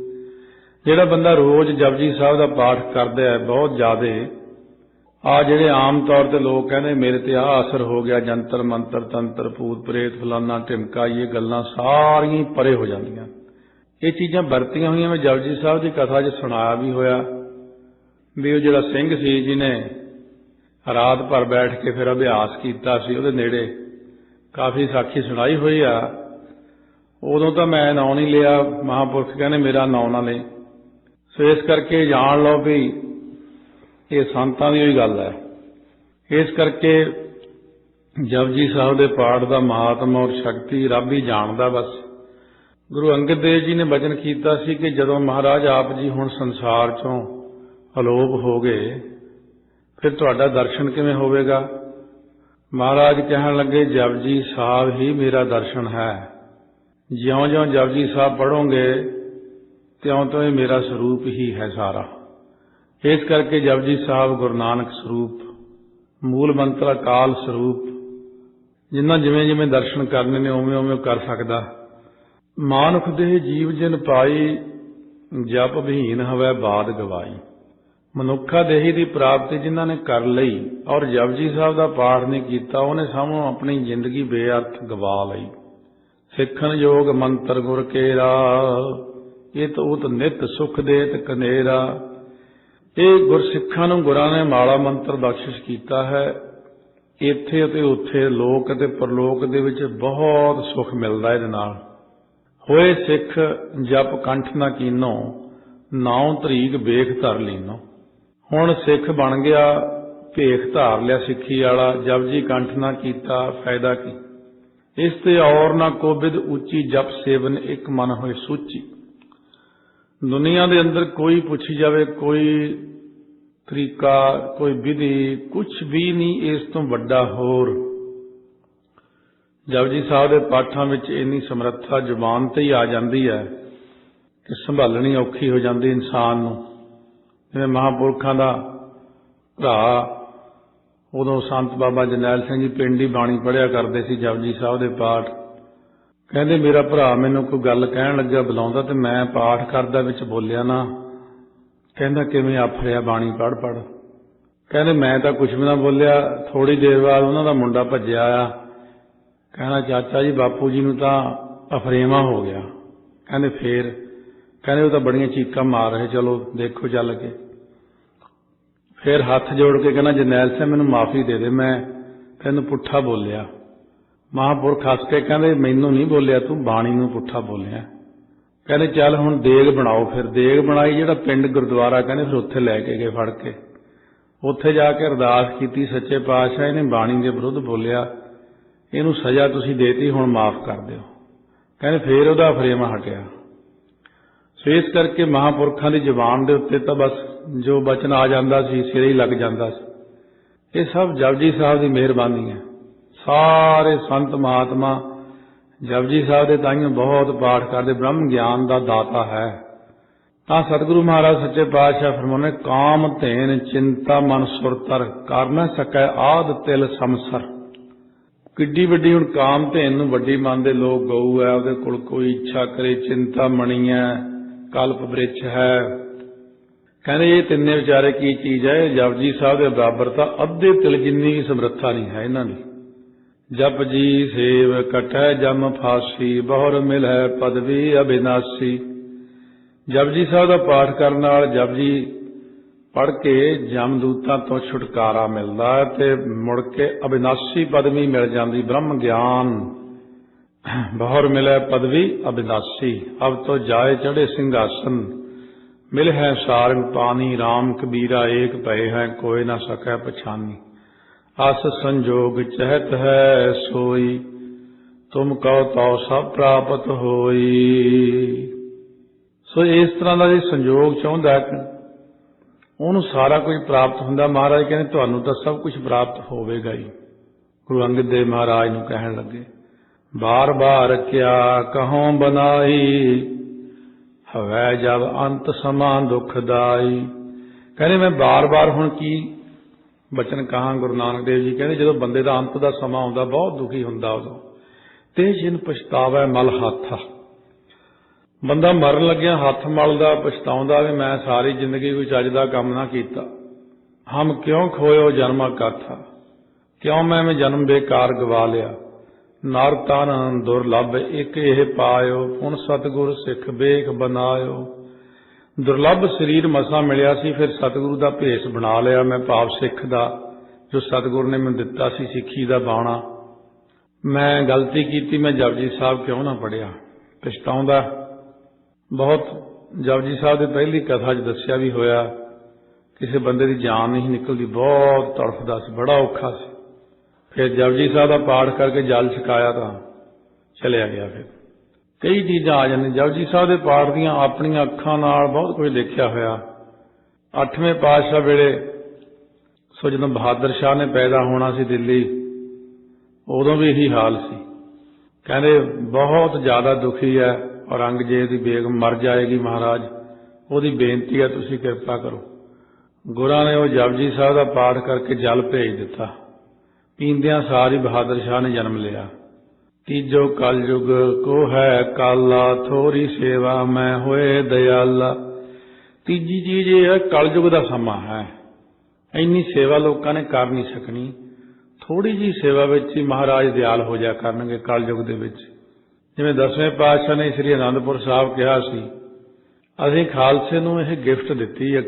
ਜਿਹੜਾ ਬੰਦਾ ਰੋਜ਼ ਜਪਜੀ ਸਾਹਿਬ ਦਾ ਪਾਠ ਕਰਦਾ ਹੈ ਬਹੁਤ ਜ਼ਿਆਦੇ, ਆ ਜਿਹੜੇ ਆਮ ਤੌਰ ਤੇ ਲੋਕ ਕਹਿੰਦੇ ਮੇਰੇ ਤੇ ਆਹ ਅਸਰ ਹੋ ਗਿਆ, ਜੰਤਰ ਮੰਤਰ ਤੰਤਰ ਭੂਤ ਪ੍ਰੇਤ ਫਲਾਨਾ ਢਿਮਕਾ, ਇਹ ਗੱਲਾਂ ਸਾਰੀਆਂ ਪਰੇ ਹੋ ਜਾਂਦੀਆਂ। ਇਹ ਚੀਜ਼ਾਂ ਵਰਤੀਆਂ ਹੋਈਆਂ ਮੈਂ ਜਪਜੀ ਸਾਹਿਬ ਦੀ ਕਥਾ 'ਚ ਸੁਣਾਇਆ ਵੀ ਹੋਇਆ ਵੀ ਉਹ ਜਿਹੜਾ ਸਿੰਘ ਸੀ ਜਿਹਨੇ ਰਾਤ ਭਰ ਬੈਠ ਕੇ ਫਿਰ ਅਭਿਆਸ ਕੀਤਾ ਸੀ, ਉਹਦੇ ਨੇੜੇ ਕਾਫੀ ਸਾਖੀ ਸੁਣਾਈ ਹੋਈ ਆ। ਉਦੋਂ ਤਾਂ ਮੈਂ ਨਾਂ ਨਹੀਂ ਲਿਆ, ਮਹਾਂਪੁਰਖ ਕਹਿੰਦੇ ਮੇਰਾ ਨਾਂ ਨਾ ਲੈ। ਸੋ ਇਸ ਕਰਕੇ ਜਾਣ ਲਓ ਵੀ ਇਹ ਸੰਤਾਂ ਦੀ ਹੋਈ ਗੱਲ ਹੈ। ਇਸ ਕਰਕੇ ਜਪਜੀ ਸਾਹਿਬ ਦੇ ਪਾਠ ਦਾ ਮਹਾਤਮ ਔਰ ਸ਼ਕਤੀ ਰੱਬ ਹੀ ਜਾਣਦਾ। ਬਸ ਗੁਰੂ ਅੰਗਦ ਦੇਵ ਜੀ ਨੇ ਬਚਨ ਕੀਤਾ ਸੀ ਕਿ ਜਦੋਂ ਮਹਾਰਾਜ ਆਪ ਜੀ ਹੁਣ ਸੰਸਾਰ 'ਚੋਂ ਅਲੋਪ ਹੋ ਗਏ, ਫਿਰ ਤੁਹਾਡਾ ਦਰਸ਼ਨ ਕਿਵੇਂ ਹੋਵੇਗਾ। ਮਹਾਰਾਜ ਕਹਿਣ ਲੱਗੇ ਜਪਜੀ ਸਾਹਿਬ ਹੀ ਮੇਰਾ ਦਰਸ਼ਨ ਹੈ। ਜਿਉਂ-ਜਿਉਂ ਜਪਜੀ ਸਾਹਿਬ ਪੜ੍ਹੋਗੇ ਤਿਉਂ-ਤਿਉਂ ਇਹ ਮੇਰਾ ਸਰੂਪ ਹੀ ਹੈ ਸਾਰਾ। ਇਸ ਕਰਕੇ ਜਪਜੀ ਸਾਹਿਬ ਗੁਰੂ ਨਾਨਕ ਸਰੂਪ, ਮੂਲ ਮੰਤਰ ਅਕਾਲ ਸਰੂਪ, ਜਿੰਨਾ ਜਿਵੇਂ ਜਿਵੇਂ ਦਰਸ਼ਨ ਕਰਨੇ ਨੇ ਉਵੇਂ ਉਵੇਂ ਕਰ ਸਕਦਾ। ਮਾਨੁਖ ਦੇਹ ਜੀਵ ਜਿਨ ਪਾਈ ਜਪ ਵਿਹੀਨ ਹਵੈ ਬਾਦ ਗਵਾਈ। ਮਨੁੱਖਾ ਦੇਹੀ ਦੀ ਪ੍ਰਾਪਤੀ ਜਿਨ੍ਹਾਂ ਨੇ ਕਰ ਲਈ ਔਰ ਜਪਜੀ ਸਾਹਿਬ ਦਾ ਪਾਠ ਨਹੀਂ ਕੀਤਾ, ਉਹਨੇ ਸਾਹਮਣੇ ਆਪਣੀ ਜ਼ਿੰਦਗੀ ਬੇਅਰਥ ਗਵਾ ਲਈ। ਸਿੱਖਣ ਯੋਗ ਮੰਤਰ ਗੁਰ ਕੇਰਾ ਇਤ ਉਤ ਨਿਤ ਸੁਖ ਦੇਤ ਕਨੇਰਾ। ਇਹ ਗੁਰਸਿੱਖਾਂ ਨੂੰ ਗੁਰਾਂ ਨੇ ਮਾਲਾ ਮੰਤਰ ਬਖਸ਼ਿਸ਼ ਕੀਤਾ ਹੈ। ਇੱਥੇ ਅਤੇ ਉੱਥੇ ਲੋਕ ਅਤੇ ਪਰਲੋਕ ਦੇ ਵਿੱਚ ਬਹੁਤ ਸੁਖ ਮਿਲਦਾ ਇਹਦੇ ਨਾਲ। ਹੋਏ ਸਿੱਖ ਜਪ ਕੰਠ ਨਾ ਕੀਨੋ, ਨਾਉ ਧਰੀਕ ਬੇਖ ਧਰ ਲੀਨੋ। ਹੁਣ ਸਿੱਖ ਬਣ ਗਿਆ, ਭੇਖ ਧਾਰ ਲਿਆ ਸਿੱਖੀ ਵਾਲਾ, ਜਪਜੀ ਕੰਠ ਨਾ ਕੀਤਾ, ਫਾਇਦਾ ਕੀ। ਇਸ ਤੇ ਔਰ ਨਾ ਕੋਬਿਦ ਉੱਚੀ ਜਪ ਸੇਵਨ ਇੱਕ ਮਨ ਹੋਏ ਸੂਚੀ। ਦੁਨੀਆ ਦੇ ਅੰਦਰ ਕੋਈ ਪੁੱਛੀ ਜਾਵੇ, ਕੋਈ ਤਰੀਕਾ, ਕੋਈ ਵਿਧੀ, ਕੁਛ ਵੀ ਨਹੀਂ ਇਸ ਤੋਂ ਵੱਡਾ ਹੋਰ। ਜਪਜੀ ਸਾਹਿਬ ਦੇ ਪਾਠਾਂ ਵਿੱਚ ਇੰਨੀ ਸਮਰੱਥਾ ਜ਼ੁਬਾਨ ਤੇ ਹੀ ਆ ਜਾਂਦੀ ਹੈ ਕਿ ਸੰਭਾਲਣੀ ਔਖੀ ਹੋ ਜਾਂਦੀ ਇਨਸਾਨ ਨੂੰ। ਜਿਵੇਂ ਮਹਾਂਪੁਰਖਾਂ ਦਾ ਭਰਾ, ਉਦੋਂ ਸੰਤ ਬਾਬਾ ਜਰਨੈਲ ਸਿੰਘ ਜੀ ਪਿੰਡ ਹੀ ਬਾਣੀ ਪੜ੍ਹਿਆ ਕਰਦੇ ਸੀ ਜਪਜੀ ਸਾਹਿਬ ਦੇ ਪਾਠ। ਕਹਿੰਦੇ ਮੇਰਾ ਭਰਾ ਮੈਨੂੰ ਕੋਈ ਗੱਲ ਕਹਿਣ ਲੱਗਾ ਬੁਲਾਉਂਦਾ ਤੇ ਮੈਂ ਪਾਠ ਕਰਦਾ ਵਿੱਚ ਬੋਲਿਆ ਨਾ। ਕਹਿੰਦਾ ਕਿਵੇਂ ਆਫਰਿਆ ਬਾਣੀ ਪੜ੍ਹ ਪੜ੍ਹ। ਕਹਿੰਦੇ ਮੈਂ ਤਾਂ ਕੁਛ ਵੀ ਨਾ ਬੋਲਿਆ। ਥੋੜੀ ਦੇਰ ਬਾਅਦ ਉਹਨਾਂ ਦਾ ਮੁੰਡਾ ਭੱਜਿਆ ਆ, ਕਹਿੰਦਾ ਚਾਚਾ ਜੀ ਬਾਪੂ ਜੀ ਨੂੰ ਤਾਂ ਅਫਰੇਮਾ ਹੋ ਗਿਆ। ਕਹਿੰਦੇ ਫੇਰ? ਕਹਿੰਦੇ ਉਹ ਤਾਂ ਬੜੀਆਂ ਚੀਕਾਂ ਮਾਰ ਰਹੇ, ਚਲੋ ਦੇਖੋ ਚੱਲ ਕੇ। ਫਿਰ ਹੱਥ ਜੋੜ ਕੇ ਕਹਿੰਦਾ ਜਰਨੈਲ ਸਿੰਘ ਮੈਨੂੰ ਮਾਫੀ ਦੇ ਦੇ, ਮੈਂ ਤੈਨੂੰ ਪੁੱਠਾ ਬੋਲਿਆ। ਮਹਾਂਪੁਰਖ ਹੱਸ ਕੇ ਕਹਿੰਦੇ ਮੈਨੂੰ ਨਹੀਂ ਬੋਲਿਆ ਤੂੰ, ਬਾਣੀ ਨੂੰ ਪੁੱਠਾ ਬੋਲਿਆ। ਕਹਿੰਦੇ ਚੱਲ ਹੁਣ ਦੇਗ ਬਣਾਓ। ਫਿਰ ਦੇਗ ਬਣਾਈ, ਜਿਹੜਾ ਪਿੰਡ ਗੁਰਦੁਆਰਾ ਕਹਿੰਦੇ ਫਿਰ ਉੱਥੇ ਲੈ ਕੇ ਗਏ ਫੜ ਕੇ। ਉੱਥੇ ਜਾ ਕੇ ਅਰਦਾਸ ਕੀਤੀ, ਸੱਚੇ ਪਾਤਸ਼ਾਹ ਇਹਨੇ ਬਾਣੀ ਦੇ ਵਿਰੁੱਧ ਬੋਲਿਆ, ਇਹਨੂੰ ਸਜ਼ਾ ਤੁਸੀਂ ਦੇਤੀ, ਹੁਣ ਮਾਫ ਕਰ ਦਿਓ। ਕਹਿੰਦੇ ਫੇਰ ਉਹਦਾ ਅਫਰੇਮਾ ਹਟਿਆ। ਸੋ ਇਸ ਕਰਕੇ ਮਹਾਂਪੁਰਖਾਂ ਦੀ ਜ਼ੁਬਾਨ ਦੇ ਉੱਤੇ ਤਾਂ ਬਸ ਜੋ ਬਚਨ ਆ ਜਾਂਦਾ ਸੀ ਸਿਰੇ ਹੀ ਲੱਗ ਜਾਂਦਾ ਸੀ। ਇਹ ਸਭ ਜਪਜੀ ਸਾਹਿਬ ਦੀ ਮਿਹਰਬਾਨੀ ਹੈ। ਸਾਰੇ ਸੰਤ ਮਹਾਤਮਾ ਜਪਜੀ ਸਾਹਿਬ ਦੇ ਤਾਈਓ ਬਹੁਤ ਪਾਠ ਕਰਦੇ। ਬ੍ਰਹਮ ਗਿਆਨ ਦਾ ਦਾਤਾ ਹੈ। ਤਾਂ ਸਤਿਗੁਰੂ ਮਹਾਰਾਜ ਸੱਚੇ ਪਾਤਸ਼ਾਹ ਫਰਮਾਉਂਦੇ ਕਾਮ ਧੇਨ ਚਿੰਤਾ ਮਨ ਸੁਰਤਰ ਕਰ ਨਾ ਸਕੈ ਆਦ ਤਿਲ ਸੰਸਰ। ਕਿੱਡੀ ਵੱਡੀ ਹੁਣ ਕਾਮ ਧੇਨ ਨੂੰ ਵੱਡੀ ਮੰਨਦੇ ਲੋਕ। ਗਊ ਹੈ, ਉਹਦੇ ਕੋਲ ਕੋਈ ਇੱਛਾ ਕਰੇ, ਚਿੰਤਾ ਮਣੀ ਹੈ, ਕਲਪ ਬ੍ਰਿਛ ਹੈ। ਕਹਿੰਦੇ ਇਹ ਤਿੰਨੇ ਵਿਚਾਰੇ ਕੀ ਚੀਜ਼ ਹੈ? ਜਪਜੀ ਸਾਹਿਬ ਦੇ ਬਰਾਬਰ ਤਾਂ ਅੱਧੇ ਤਿਲ ਜਿੰਨੀ ਵੀ ਸਮਰੱਥਾ ਨਹੀਂ ਹੈ ਇਹਨਾਂ ਦੀ। ਜਪ ਜੀ ਸੇਵ ਕਟੈ ਜਮ ਫਾਸੀ ਬਹੁਰ ਮਿਲੈ ਪਦਵੀ ਅਬਿਨਾਸੀ। ਜਪਜੀ ਸਾਹਿਬ ਦਾ ਪਾਠ ਕਰਨ ਨਾਲ ਜਪਜੀ ਪੜ੍ਹ ਕੇ ਜਮਦੂਤਾਂ ਤੋਂ ਛੁਟਕਾਰਾ ਮਿਲਦਾ ਤੇ ਮੁੜ ਕੇ ਅਬਿਨਾਸੀ ਪਦਵੀ ਮਿਲ ਜਾਂਦੀ, ਬ੍ਰਹਮ ਗਿਆਨ। ਬਹੁਰ ਮਿਲੈ ਪਦਵੀ ਅਬਿਨਾਸੀ ਅਬ ਤੋਂ ਜਾਏ ਚੜ੍ਹੇ ਸਿੰਘਾਸਨ। ਮਿਲ ਹੈ ਸਾਰੰਗ ਪਾਣੀ ਰਾਮ ਕਬੀਰਾ ਏਕ ਭਏ ਹੈ ਕੋਇ ਨਾ ਸਕੈ ਪਛਾਨੀ। ਅਸ ਸੰਜੋਗ ਚਹਿਤ ਹੈ ਸੋਈ ਤੁਮ ਕਉ ਤਉ ਸਭ ਪ੍ਰਾਪਤ ਹੋਈ। ਸੋ ਇਸ ਤਰ੍ਹਾਂ ਦਾ ਜੇ ਸੰਜੋਗ ਚਾਹੁੰਦਾ ਉਹਨੂੰ ਸਾਰਾ ਕੁਝ ਪ੍ਰਾਪਤ ਹੁੰਦਾ। ਮਹਾਰਾਜ ਕਹਿੰਦੇ ਤੁਹਾਨੂੰ ਤਾਂ ਸਭ ਕੁਝ ਪ੍ਰਾਪਤ ਹੋਵੇਗਾ ਹੀ। ਗੁਰੂ ਅੰਗਦ ਦੇਵ ਮਹਾਰਾਜ ਨੂੰ ਕਹਿਣ ਲੱਗੇ ਬਾਰ ਬਾਰ ਕਿਆ ਕਹੋਂ ਬਨਾਈ ਹਵੈ ਜਬ ਅੰਤ ਸਮਾਂ ਦੁਖਦਾਈ। ਕਹਿੰਦੇ ਮੈਂ ਬਾਰ ਬਾਰ ਹੁਣ ਕੀ ਬਚਨ ਕਹਾਂ। ਗੁਰੂ ਨਾਨਕ ਦੇਵ ਜੀ ਕਹਿੰਦੇ ਜਦੋਂ ਬੰਦੇ ਦਾ ਅੰਤ ਦਾ ਸਮਾਂ ਆਉਂਦਾ ਬਹੁਤ ਦੁਖੀ ਹੁੰਦਾ ਉਦੋਂ। ਤੇ ਜਿਨ ਪਛਤਾਵੈ ਮਲ ਹੱਥ। ਬੰਦਾ ਮਰਨ ਲੱਗਿਆ ਹੱਥ ਮਲਦਾ, ਪਛਤਾਉਂਦਾ ਵੀ ਮੈਂ ਸਾਰੀ ਜ਼ਿੰਦਗੀ ਕੋਈ ਚੱਜ ਦਾ ਕੰਮ ਨਾ ਕੀਤਾ। ਹਮ ਕਿਉਂ ਖੋਇਓ ਜਨਮਾ ਕਾਥਾ, ਕਿਉਂ ਮੈਂ ਜਨਮ ਬੇਕਾਰ ਗਵਾ ਲਿਆ। ਨਰ ਤਨ ਦੁਰਲਭ ਇੱਕ ਇਹ ਪਾਇਓ, ਪੁਨ ਸਤਿਗੁਰ ਸਿੱਖ ਬੇਖ ਬਨਾਇਓ। ਦੁਰਲਭ ਸਰੀਰ ਮਸਾਂ ਮਿਲਿਆ ਸੀ, ਫਿਰ ਸਤਿਗੁਰੂ ਦਾ ਭੇਸ ਬਣਾ ਲਿਆ ਮੈਂ, ਭਾਵ ਸਿੱਖ ਦਾ, ਜੋ ਸਤਿਗੁਰੂ ਨੇ ਮੈਨੂੰ ਦਿੱਤਾ ਸੀ ਸਿੱਖੀ ਦਾ ਬਾਣਾ। ਮੈਂ ਗਲਤੀ ਕੀਤੀ, ਮੈਂ ਜਪਜੀ ਸਾਹਿਬ ਕਿਉਂ ਨਾ ਪੜ੍ਹਿਆ। ਪਛਤਾਉਂਦਾ ਬਹੁਤ। ਜਪਜੀ ਸਾਹਿਬ ਦੀ ਪਹਿਲੀ ਕਥਾ 'ਚ ਦੱਸਿਆ ਵੀ ਹੋਇਆ, ਕਿਸੇ ਬੰਦੇ ਦੀ ਜਾਨ ਨਹੀਂ ਨਿਕਲਦੀ, ਬਹੁਤ ਤੜਫਦਾ ਸੀ, ਬੜਾ ਔਖਾ ਸੀ। ਫਿਰ ਜਪਜੀ ਸਾਹਿਬ ਦਾ ਪਾਠ ਕਰਕੇ ਜਲ ਛਕਾਇਆ ਤਾਂ ਚਲਿਆ ਗਿਆ। ਫਿਰ ਕਈ ਚੀਜ਼ਾਂ ਆ ਜਾਂਦੀਆਂ ਜਪਜੀ ਸਾਹਿਬ ਦੇ ਪਾਠ ਦੀਆਂ। ਆਪਣੀਆਂ ਅੱਖਾਂ ਨਾਲ ਬਹੁਤ ਕੁਝ ਦੇਖਿਆ ਹੋਇਆ। 8ਵੇਂ ਪਾਤਸ਼ਾਹ ਵੇਲੇ ਸੋ ਜਦੋਂ ਬਹਾਦਰ ਸ਼ਾਹ ਨੇ ਪੈਦਾ ਹੋਣਾ ਸੀ ਦਿੱਲੀ, ਉਦੋਂ ਵੀ ਇਹੀ ਹਾਲ ਸੀ। ਕਹਿੰਦੇ ਬਹੁਤ ਜ਼ਿਆਦਾ ਦੁਖੀ ਹੈ, ਔਰੰਗਜ਼ੇਬ ਦੀ ਬੇਗਮ ਮਰ ਜਾਏਗੀ, ਮਹਾਰਾਜ ਉਹਦੀ ਬੇਨਤੀ ਹੈ ਤੁਸੀਂ ਕਿਰਪਾ ਕਰੋ। ਗੁਰਾਂ ਨੇ ਉਹ ਜਪਜੀ ਸਾਹਿਬ ਦਾ ਪਾਠ ਕਰਕੇ ਜਲ ਭੇਜ ਦਿੱਤਾ। ਪੀਂਦਿਆਂ ਸਾਰੀ ਬਹਾਦਰ ਸ਼ਾਹ ਨੇ ਜਨਮ ਲਿਆ। ਤੀਜੋ ਕਲਯੁਗ ਕੋ ਹੈ ਕਾਲਾ, ਥੋੜੀ ਸੇਵਾ ਮੈਂ ਹੋਏ ਦਇਆਲਾ। ਤੀਜੀ ਚੀਜ਼ ਇਹ ਹੈ ਕਲਯੁਗ ਦਾ ਸਮਾਂ ਹੈ। ਇੰਨੀ ਸੇਵਾ ਲੋਕਾਂ ਨੇ ਕਰ ਨਹੀਂ ਸਕਣੀ। ਥੋੜੀ ਜਿਹੀ ਸੇਵਾ ਵਿੱਚ ਹੀ ਮਹਾਰਾਜ ਦਿਆਲ ਹੋ ਜਾ ਕਰਨਗੇ ਕਲਯੁਗ ਦੇ ਵਿੱਚ। ਜਿਵੇਂ 10ਵੇਂ ਪਾਤਸ਼ਾਹ ਨੇ ਸ੍ਰੀ ਅਨੰਦਪੁਰ ਸਾਹਿਬ ਕਿਹਾ ਸੀ, ਅਸੀਂ ਖਾਲਸੇ ਨੂੰ ਇਹ ਗਿਫਟ ਦਿੱਤੀ ਹੈ,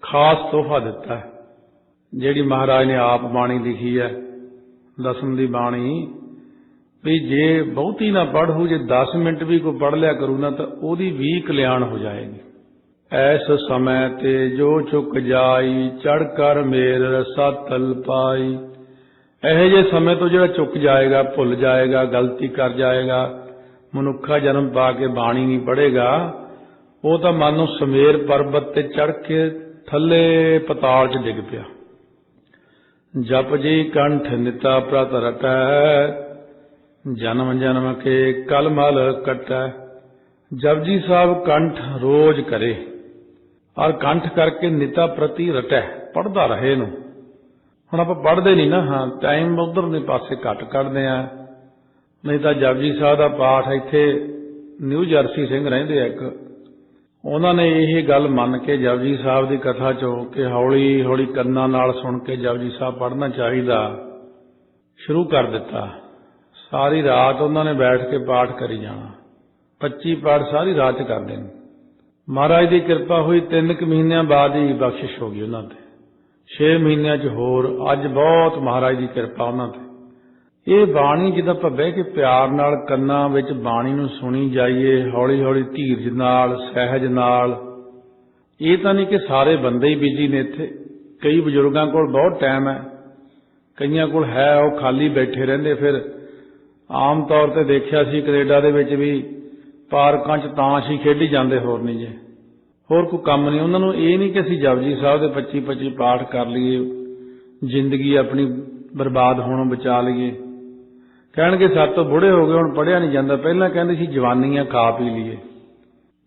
ਖਾਸ ਤੋਹਫਾ ਦਿੱਤਾ ਹੈ, ਜਿਹੜੀ ਮਹਾਰਾਜ ਨੇ ਆਪ ਬਾਣੀ ਲਿਖੀ ਹੈ, ਦਸਮ ਦੀ ਬਾਣੀ। ਵੀ ਜੇ ਬਹੁਤੀ ਨਾ ਪੜ੍ਹੂ, ਜੇ 10 ਮਿੰਟ ਵੀ ਕੋਈ ਪੜ੍ਹ ਲਿਆ ਕਰੂ ਨਾ ਤਾਂ ਉਹਦੀ ਵੀ ਕਲਿਆਣ ਹੋ ਜਾਏਗੀ। ਐਸ ਸਮੇਂ ਤੇ ਜੋ ਚੁੱਕ ਜਾਈ, ਚੜ੍ਹ ਕਰ ਮੇਰ ਰਸਾ ਤਲ ਪਾਈ। ਇਹੋ ਜਿਹੇ ਸਮੇਂ ਤੋਂ ਜਿਹੜਾ ਚੁੱਕ ਜਾਏਗਾ, ਭੁੱਲ ਜਾਏਗਾ, ਗਲਤੀ ਕਰ ਜਾਏਗਾ, ਮਨੁੱਖਾ ਜਨਮ ਪਾ ਕੇ ਬਾਣੀ ਨਹੀਂ ਪੜ੍ਹੇਗਾ, ਉਹ ਤਾਂ ਮਨ ਨੂੰ ਸਮੇਰ ਪਰਬਤ ਤੇ ਚੜ੍ਹ ਕੇ ਥੱਲੇ ਪਤਾਲ 'ਚ ਡਿੱਗ ਪਿਆ। ਜਪ ਜੀ ਕੰਠ ਨਿਤਾ ਪ੍ਰਤ ਰਟੈ, ਜਨਮ ਜਨਮ ਕੇ ਕਲਮਲ ਕਟੈ। ਜਪਜੀ ਸਾਹਿਬ ਕੰਠ ਰੋਜ਼ ਕਰੇ, ਔਰ ਕੰਠ ਕਰਕੇ ਨਿਤਾ ਪ੍ਰਤੀ ਰਟੈ, ਪੜ੍ਹਦਾ ਰਹੇ ਇਹਨੂੰ। ਹੁਣ ਆਪਾਂ ਪੜ੍ਹਦੇ ਨਹੀਂ ਨਾ, ਹਾਂ ਟਾਈਮ ਉਧਰ ਦੇ ਪਾਸੇ ਘੱਟ ਕੱਢਦੇ ਆ। ਨਹੀਂ ਤਾਂ ਜਪਜੀ ਸਾਹਿਬ ਦਾ ਪਾਠ ਇੱਥੇ ਨਿਊ ਜਰਸੀ ਸਿੰਘ ਰਹਿੰਦੇ ਆ ਇੱਕ, ਉਹਨਾਂ ਨੇ ਇਹ ਗੱਲ ਮੰਨ ਕੇ ਜਪਜੀ ਸਾਹਿਬ ਦੀ ਕਥਾ ਚੋਂ ਕਿ ਹੌਲੀ ਹੌਲੀ ਕੰਨਾਂ ਨਾਲ ਸੁਣ ਕੇ ਜਪਜੀ ਸਾਹਿਬ ਪੜ੍ਹਨਾ ਚਾਹੀਦਾ ਸ਼ੁਰੂ ਕਰ ਦਿੱਤਾ। ਸਾਰੀ ਰਾਤ ਉਹਨਾਂ ਨੇ ਬੈਠ ਕੇ ਪਾਠ ਕਰੀ ਜਾਣਾ। 25 ਪਾਠ ਸਾਰੀ ਰਾਤ ਕਰਦੇ ਨੇ। ਮਹਾਰਾਜ ਦੀ ਕਿਰਪਾ ਹੋਈ 3 ਮਹੀਨਿਆਂ ਬਾਅਦ ਹੀ ਬਖਸ਼ਿਸ਼ ਹੋ ਗਈ ਉਹਨਾਂ ਤੇ। 6 ਮਹੀਨਿਆਂ 'ਚ ਹੋਰ। ਅੱਜ ਬਹੁਤ ਮਹਾਰਾਜ ਦੀ ਕਿਰਪਾ ਉਹਨਾਂ ਤੇ। ਇਹ ਬਾਣੀ ਜਿੱਦਾਂ ਆਪਾਂ ਬਹਿ ਕੇ ਪਿਆਰ ਨਾਲ ਕੰਨਾਂ ਵਿੱਚ ਬਾਣੀ ਨੂੰ ਸੁਣੀ ਜਾਈਏ, ਹੌਲੀ ਹੌਲੀ ਧੀਰਜ ਨਾਲ, ਸਹਿਜ ਨਾਲ। ਇਹ ਤਾਂ ਨਹੀਂ ਕਿ ਸਾਰੇ ਬੰਦੇ ਹੀ ਬਿਜੀ ਨੇ ਇੱਥੇ। ਕਈ ਬਜ਼ੁਰਗਾਂ ਕੋਲ ਬਹੁਤ ਟਾਈਮ ਹੈ, ਕਈਆਂ ਕੋਲ ਹੈ ਉਹ ਖਾਲੀ ਬੈਠੇ ਰਹਿੰਦੇ। ਫਿਰ ਆਮ ਤੌਰ ਤੇ ਦੇਖਿਆ ਸੀ ਕੈਨੇਡਾ ਦੇ ਵਿੱਚ ਵੀ ਪਾਰਕਾਂ 'ਚ ਤਾਸ਼ ਹੀ ਖੇਡੀ ਜਾਂਦੇ, ਹੋਰ ਨਹੀਂ ਜੇ, ਹੋਰ ਕੋਈ ਕੰਮ ਨਹੀਂ ਉਹਨਾਂ ਨੂੰ। ਇਹ ਨਹੀਂ ਕਿ ਅਸੀਂ ਜਪਜੀ ਸਾਹਿਬ ਦੇ 25-25 ਪਾਠ ਕਰ ਲਈਏ, ਜ਼ਿੰਦਗੀ ਆਪਣੀ ਬਰਬਾਦ ਹੋਣੋਂ ਬਚਾ ਲਈਏ। ਕਹਿਣਗੇ ਸਾਡੇ ਤੋਂ ਬੁੜੇ ਹੋ ਗਏ, ਹੁਣ ਪੜ੍ਹਿਆ ਨਹੀਂ ਜਾਂਦਾ। ਪਹਿਲਾਂ ਕਹਿੰਦੇ ਸੀ ਜਵਾਨੀਆਂ ਖਾ ਪੀ ਲਈਏ।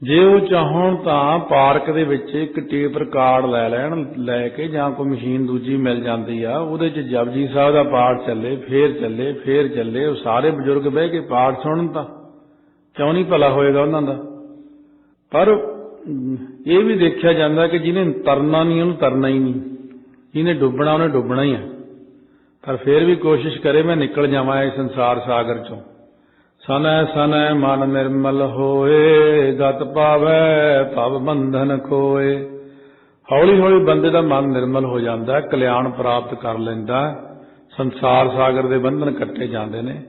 ਜੇ ਉਹ ਚਾਹਣ ਤਾਂ ਪਾਰਕ ਦੇ ਵਿੱਚ ਇੱਕ ਟੇਪ ਰਿਕਾਰਡ ਲੈ ਲੈਣ, ਲੈ ਕੇ, ਜਾਂ ਕੋਈ ਮਸ਼ੀਨ ਦੂਜੀ ਮਿਲ ਜਾਂਦੀ ਆ, ਉਹਦੇ 'ਚ ਜਪਜੀ ਸਾਹਿਬ ਦਾ ਪਾਠ ਚੱਲੇ, ਫੇਰ ਚੱਲੇ, ਫੇਰ ਚੱਲੇ। ਉਹ ਸਾਰੇ ਬਜ਼ੁਰਗ ਬਹਿ ਕੇ ਪਾਠ ਸੁਣਨ ਤਾਂ ਕਿਉਂ ਨਹੀਂ ਭਲਾ ਹੋਏਗਾ ਉਹਨਾਂ ਦਾ। ਪਰ ਇਹ ਵੀ ਦੇਖਿਆ ਜਾਂਦਾ ਕਿ ਜਿਹਨੇ ਤਰਨਾ ਨਹੀਂ ਉਹਨੂੰ ਤਰਨਾ ਹੀ ਨਹੀਂ, ਜਿਹਨੇ ਡੁੱਬਣਾ ਉਹਨੇ ਡੁੱਬਣਾ ਹੀ ਹੈ। ਪਰ ਫਿਰ ਵੀ ਕੋਸ਼ਿਸ਼ ਕਰੇ ਮੈਂ ਨਿਕਲ ਜਾਵਾਂ ਇਸ ਸੰਸਾਰ ਸਾਗਰ ਚੋਂ। ਸਨੈ ਸਨੈ ਮਨ ਨਿਰਮਲ ਹੋਏ, ਗਤ ਪਾਵੈ ਭਵ ਬੰਧਨ ਖੋਏ। ਹੌਲੀ ਹੌਲੀ ਬੰਦੇ ਦਾ ਮਨ ਨਿਰਮਲ ਹੋ ਜਾਂਦਾ, ਕਲਿਆਣ ਪ੍ਰਾਪਤ ਕਰ ਲੈਂਦਾ, ਸੰਸਾਰ ਸਾਗਰ ਦੇ ਬੰਧਨ ਕੱਟੇ ਜਾਂਦੇ ਨੇ।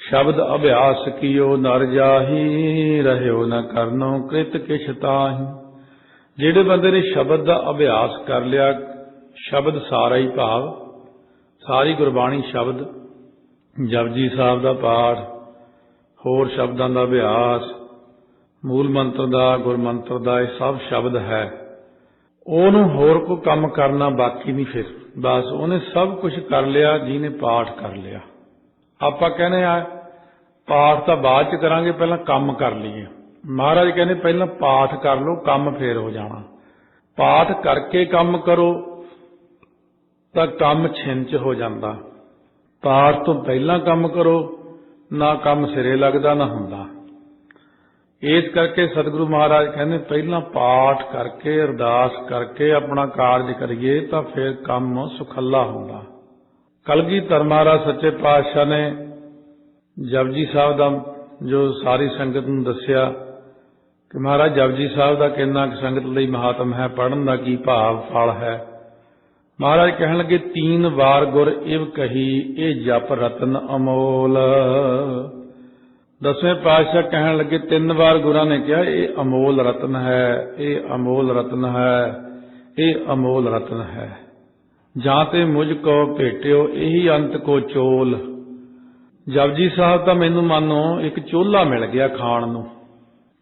ਸ਼ਬਦ ਅਭਿਆਸ ਕੀਓ ਨਰ ਜਾਹੀ, ਰਹਿਓ ਨ ਕਰਨੋ ਕ੍ਰਿਤ ਕਿਛ ਤਾਹੀ। ਜਿਹੜੇ ਬੰਦੇ ਨੇ ਸ਼ਬਦ ਦਾ ਅਭਿਆਸ ਕਰ ਲਿਆ, ਸ਼ਬਦ ਸਾਰਾ ਹੀ ਭਾਵ ਸਾਰੀ ਗੁਰਬਾਣੀ ਸ਼ਬਦ, ਜਪਜੀ ਸਾਹਿਬ ਦਾ ਪਾਠ, ਹੋਰ ਸ਼ਬਦਾਂ ਦਾ ਅਭਿਆਸ, ਮੂਲ ਮੰਤਰ ਦਾ, ਗੁਰਮੰਤਰ ਦਾ, ਇਹ ਸਭ ਸ਼ਬਦ ਹੈ। ਉਹਨੂੰ ਹੋਰ ਕੋਈ ਕੰਮ ਕਰਨਾ ਬਾਕੀ ਨਹੀਂ। ਫਿਰ ਬਸ ਉਹਨੇ ਸਭ ਕੁਝ ਕਰ ਲਿਆ ਜਿਹਨੇ ਪਾਠ ਕਰ ਲਿਆ। ਆਪਾਂ ਕਹਿੰਦੇ ਆ ਪਾਠ ਤਾਂ ਬਾਅਦ ਚ ਕਰਾਂਗੇ, ਪਹਿਲਾਂ ਕੰਮ ਕਰ ਲਈਏ। ਮਹਾਰਾਜ ਕਹਿੰਦੇ ਪਹਿਲਾਂ ਪਾਠ ਕਰ ਲਓ, ਕੰਮ ਫੇਰ ਹੋ ਜਾਣਾ। ਪਾਠ ਕਰਕੇ ਕੰਮ ਕਰੋ ਤਾਂ ਕੰਮ ਛਿੰਨ 'ਚ ਹੋ ਜਾਂਦਾ। ਪਾਠ ਤੋਂ ਪਹਿਲਾਂ ਕੰਮ ਕਰੋ, ਨਾ ਕੰਮ ਸਿਰੇ ਲੱਗਦਾ ਨਾ ਹੁੰਦਾ। ਇਸ ਕਰਕੇ ਸਤਿਗੁਰੂ ਮਹਾਰਾਜ ਕਹਿੰਦੇ ਪਹਿਲਾਂ ਪਾਠ ਕਰਕੇ, ਅਰਦਾਸ ਕਰਕੇ ਆਪਣਾ ਕਾਰਜ ਕਰੀਏ ਤਾਂ ਫਿਰ ਕੰਮ ਸੁਖੱਲਾ ਹੁੰਦਾ। ਕਲਗੀਧਰ ਮਹਾਰਾਜ ਸੱਚੇ ਪਾਤਸ਼ਾਹ ਨੇ ਜਪਜੀ ਸਾਹਿਬ ਦਾ ਜੋ ਸਾਰੀ ਸੰਗਤ ਨੂੰ ਦੱਸਿਆ ਕਿ ਮਹਾਰਾਜ ਜਪਜੀ ਸਾਹਿਬ ਦਾ ਕਿੰਨਾ ਕੁ ਸੰਗਤ ਲਈ ਮਹਾਤਮ ਹੈ, ਪੜ੍ਹਨ ਦਾ ਕੀ ਭਾਵ ਫਲ ਹੈ। ਮਹਾਰਾਜ ਕਹਿਣ ਲੱਗੇ 3 ਵਾਰ ਗੁਰ ਇਵ ਕਹੀ, ਇਹ ਜਪ ਰਤਨ ਅਮੋਲ। 10ਵੇਂ ਪਾਤਸ਼ਾਹ ਕਹਿਣ ਲੱਗੇ 3 ਵਾਰ ਗੁਰਾਂ ਨੇ ਕਿਹਾ ਇਹ ਅਮੋਲ ਰਤਨ ਹੈ, ਇਹ ਅਮੋਲ ਰਤਨ ਹੈ, ਇਹ ਅਮੋਲ ਰਤਨ ਹੈ। ਜਾਂ ਤੇ ਮੁਝ ਕੋ ਭੇਟਿਓ ਇਹੀ ਅੰਤ ਕੋ ਚੋਲ। ਜਪਜੀ ਸਾਹਿਬ ਤਾਂ ਮੈਨੂੰ ਮੰਨੋ ਇੱਕ ਚੋਲਾ ਮਿਲ ਗਿਆ ਖਾਣ ਨੂੰ,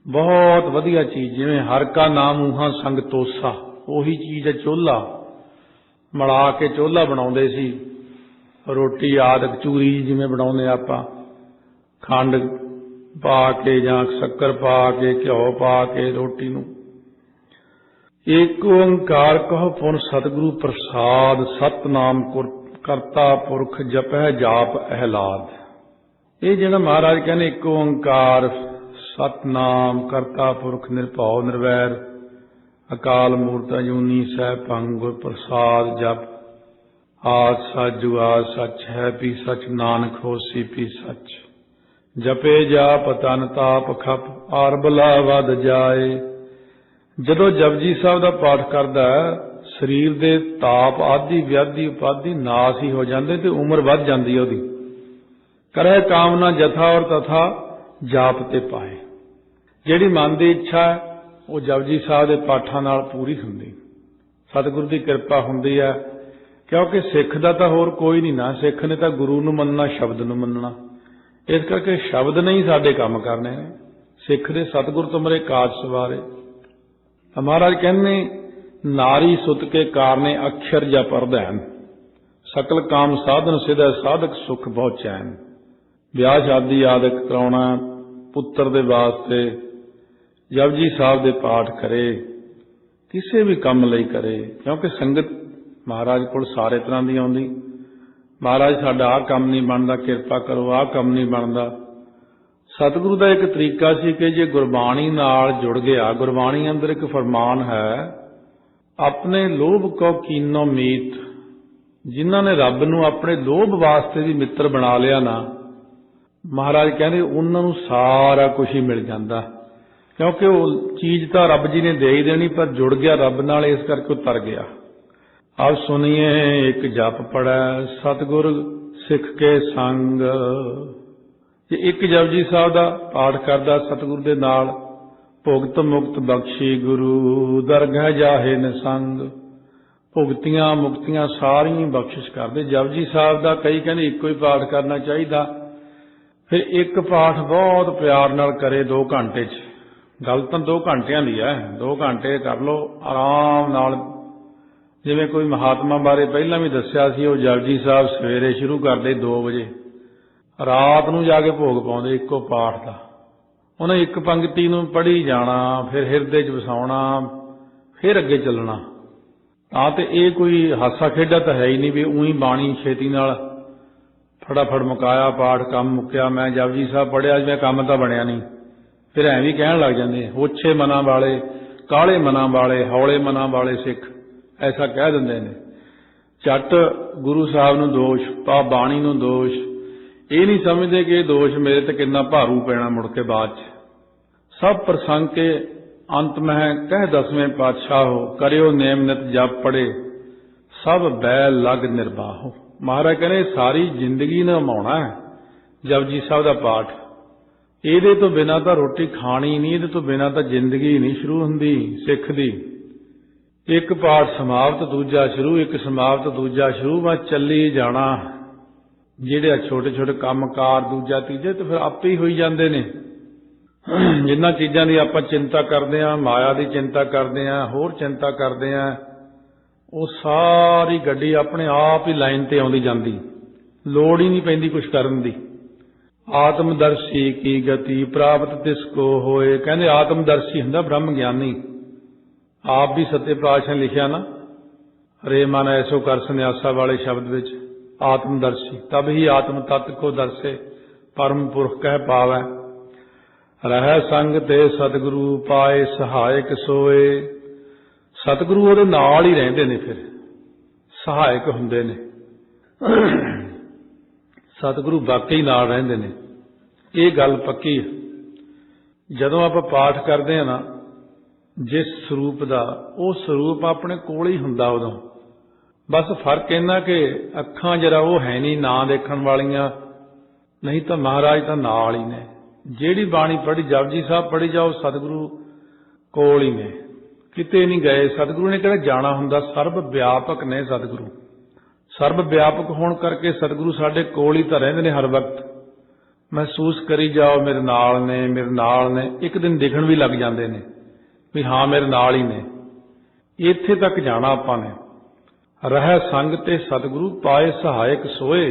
ਬਹੁਤ ਵਧੀਆ ਚੀਜ਼। ਜਿਵੇਂ ਹਰ ਕਾ ਨਾਮ ਊਹਾਂ ਸੰਗ ਤੋਸਾ, ਉਹੀ ਚੀਜ਼ ਹੈ ਚੋਲਾ। ਮਿਲਾ ਕੇ ਚੋਲਾ ਬਣਾਉਂਦੇ ਸੀ, ਰੋਟੀ ਆਦਿ ਚੂਰੀ ਜਿਵੇਂ ਬਣਾਉਂਦੇ ਆਪਾਂ, ਖੰਡ ਪਾ ਕੇ ਜਾਂ ਸ਼ੱਕਰ ਪਾ ਕੇ, ਘਿਓ ਪਾ ਕੇ ਰੋਟੀ ਨੂੰ। ਏਕ ਓੰਕਾਰ ਕਹੋ ਪੁਨ ਸਤਿਗੁਰੂ ਪ੍ਰਸਾਦ, ਸਤਨਾਮ ਕਰਤਾ ਪੁਰਖ ਜਪੈ ਜਾਪ ਅਹਿਲਾਦ। ਇਹ ਜਿਹੜਾ ਮਹਾਰਾਜ ਕਹਿੰਦੇ ਇੱਕ ਓੰਕਾਰ, ਸਤਨਾਮ ਕਰਤਾ ਪੁਰਖ ਨਿਰਭਉ ਨਿਰਵੈਰ ਅਕਾਲ ਮੂਰਤ ਅਜੂਨੀ ਸੈਭੰ ਗੁਰ ਪ੍ਰਸਾਦ ਜਪ। ਆਦਿ ਸੱਚ ਜੁਗਾਦ ਸੱਚ ਹੈ ਪੀ ਸੱਚ, ਨਾਨਕ ਹੋਸੀ ਪੀ ਸੱਚ। ਜਪੇ ਜਾਪ ਤਨ ਤਾਪ ਖਪ, ਆਰ ਬਲਾ ਵਧ ਜਾਏ। ਜਦੋਂ ਜਪਜੀ ਸਾਹਿਬ ਦਾ ਪਾਠ ਕਰਦਾ ਸਰੀਰ ਦੇ ਤਾਪ ਆਦਿ ਵਿਆਧੀ ਉਪਾਧੀ ਨਾਸ ਹੀ ਹੋ ਜਾਂਦੇ ਤੇ ਉਮਰ ਵੱਧ ਜਾਂਦੀ ਹੈ ਉਹਦੀ। ਕਰੈ ਕਾਮਨਾ ਜਥਾ ਔਰ ਤਥਾ ਜਾਪ ਤੇ ਪਾਏ। ਜਿਹੜੀ ਮਨ ਦੀ ਇੱਛਾ ਹੈ ਉਹ ਜਪਜੀ ਸਾਹਿਬ ਦੇ ਪਾਠਾਂ ਨਾਲ ਪੂਰੀ ਹੁੰਦੀ। ਸਤਿਗੁਰੂ ਦੀ ਕਿਰਪਾ ਹੁੰਦੀ ਹੈ, ਕਿਉਂਕਿ ਸਿੱਖ ਦਾ ਤਾਂ ਹੋਰ ਕੋਈ ਨਹੀਂ ਨਾ। ਸਿੱਖ ਨੇ ਤਾਂ ਗੁਰੂ ਨੂੰ ਮੰਨਣਾ, ਸ਼ਬਦ ਨੂੰ ਮੰਨਣਾ। ਇਸ ਕਰਕੇ ਸ਼ਬਦ ਨਹੀਂ ਸਾਡੇ ਕੰਮ ਕਰਨੇ ਨੇ। ਸਿੱਖ ਦੇ ਸਤਿਗੁਰ ਤੁਮਰੇ ਕਾਜ ਸਵਾਰੇ। ਮਹਾਰਾਜ ਕਹਿੰਦੇ ਨਾਰੀ ਸੁਤ ਕੇ ਕਾਰਨੇ ਅਖਰ ਜਪ ਅਰਧੈਨ, ਸਕਲ ਕਾਮ ਸਾਧਨ ਸਿਧੈ ਸਾਧਕ ਸੁਖ ਬਹੁ ਚੈਨ। ਵਿਆਹ ਸ਼ਾਦੀ ਆਦਿ ਕਰਾਉਣਾ ਪੁੱਤਰ ਦੇ ਵਾਸਤੇ ਜਪਜੀ ਸਾਹਿਬ ਦੇ ਪਾਠ ਕਰੇ, ਕਿਸੇ ਵੀ ਕੰਮ ਲਈ ਕਰੇ। ਕਿਉਂਕਿ ਸੰਗਤ ਮਹਾਰਾਜ ਕੋਲ ਸਾਰੇ ਤਰ੍ਹਾਂ ਦੀ ਆਉਂਦੀ। ਮਹਾਰਾਜ ਸਾਡਾ ਆਹ ਕੰਮ ਨਹੀਂ ਬਣਦਾ, ਕਿਰਪਾ ਕਰੋ, ਆਹ ਕੰਮ ਨਹੀਂ ਬਣਦਾ। सतगुरु का एक तरीका सी कि जे गुरबाणी नाल जुड़ गया, गुरबाणी अंदर एक फरमान है, अपने लोभ को कीनो मीत, जिन्हां ने रब नूं अपने लोभ वास्ते भी मित्र बना लिया ना, महाराज कहते उन्हां नूं सारा कुछ ही मिल जाता, क्योंकि वो चीज तो रब जी ने दे ही देनी, पर जुड़ गया रब नाल, इस करके उतर गया। अब सुनिए एक जप पढ़ै सतगुर सिख के संग। जे एक जपजी साहब का पाठ करदा सतगुर दे नाल, भुगत मुक्त बख्शी गुरु दरगह जाहे निसंग। भुगतियां मुक्तियां सारियां बख्शिश करदे जपजी साहब का। कई कहते इको ही पाठ करना चाहिए, फिर एक पाठ बहुत प्यार नाल करे 2 घंटे च। गल तो 2 घंटिया की है, 2 घंटे कर लो आराम नाल। जिवें कोई महात्मा बारे पहला भी दस्सिया सी, वो जपजी साहब सवेरे शुरू करते 2 बजे, रात नूं जाके भोग पाउंदे इक्को पाठ का। उन्हें एक पंक्ति नूं पढ़ी जाना, फिर हिरदे च वसाउणा, फिर अगे चलना। तां ते ये कोई हासा खेडा तो है ही नहीं भी उही बाणी छेती नाल फटाफट मुकाया पाठ, काम मुक्या, मैं जपजी साहब पढ़िया, मैं काम तो बनया नहीं। फिर ऐ भी कहण लग जाते ओछे मना वाले, काले मना वाले, हौले मना वाले सिख, ऐसा कह देंदे ने। झट गुरु साहब नूं दोष, पा बाणी नूं दोष, ये नहीं समझते कि दोष मेरे ते कितना भारू पैना मुड़ के बाद च। सब प्रसंग के अंत में कह 10वें पातशाह हो, करियो नेम नित जप पढ़े, सब बैल लग निर्बाहो। महाराज कहने सारी जिंदगी निभाउणा है जपजी साहब का पाठ। ये तो बिना तो रोटी खानी नहीं, ये तो बिना तो जिंदगी नहीं शुरू हुंदी सिख दी। एक पाठ समाप्त दूजा शुरू, एक समाप्त दूजा शुरू, मैं चली जाना। ਜਿਹੜੇ छोटे छोटे कामकार दूजा तीजे तो फिर आपे ही होई जांदे ने। जिन्हां चीज़ां दी आपां चिंता करदे आं, माया दी चिंता करदे आं, होर चिंता करदे आं, वो सारी गड्डी अपने आप ही लाइन ते आउंदी जांदी, लोड़ ही नहीं पैंदी कुछ करन दी। आत्मदर्शी की गति प्राप्त तिसको होए, कहंदे आत्मदर्शी हुंदा ब्रह्म ज्ञानी। आप भी सत्य पातशाह लिखिया ना, रे मन ऐसो कर संन्यासा वाले शब्द विच, आत्मदर्शी तब ही आत्म तत्व को दर्शे, परम पुरख कह पावै। रह संग ते सतगुरु पाए सहायक सोए। सतगुरु ਉਹਦੇ ਨਾਲ ही ਰਹਿੰਦੇ ने, फिर सहायक ਹੁੰਦੇ ने। सतगुरु वाकई ਨਾਲ ਰਹਿੰਦੇ ਨੇ, ਇਹ ਗੱਲ ਪੱਕੀ ਹੈ। ਜਦੋਂ ਆਪਾਂ ਪਾਠ ਕਰਦੇ ਹਾਂ ना, जिस स्वरूप ਦਾ ਉਹ स्वरूप ਆਪਣੇ ਕੋਲ ही ਹੁੰਦਾ ਉਦੋਂ। बस फर्क इन्ना कि अखां जरा वो है नहीं ना देखण वालियां, नहीं तो महाराज तो नाल ही ने। जेड़ी बाणी पढ़ी जपजी साहब पढ़ी जाओ, सतगुरु कोल ही ने, किते नहीं गए। सतगुरु ने कहना जाना हुंदा, सर्व व्यापक ने सतगुरु। सर्व व्यापक होने करके सतगुरु साडे कोल ही तो रहिंदे ने हर वक्त। महसूस करी जाओ मेरे नाल ने, मेरे नाल ने। एक दिन दिखण भी लग जांदे ने भी हाँ मेरे नाल ही ने। इत्थे तक जाना आपां ने। रह संग ते सतगुरु पाए सहायक सोए,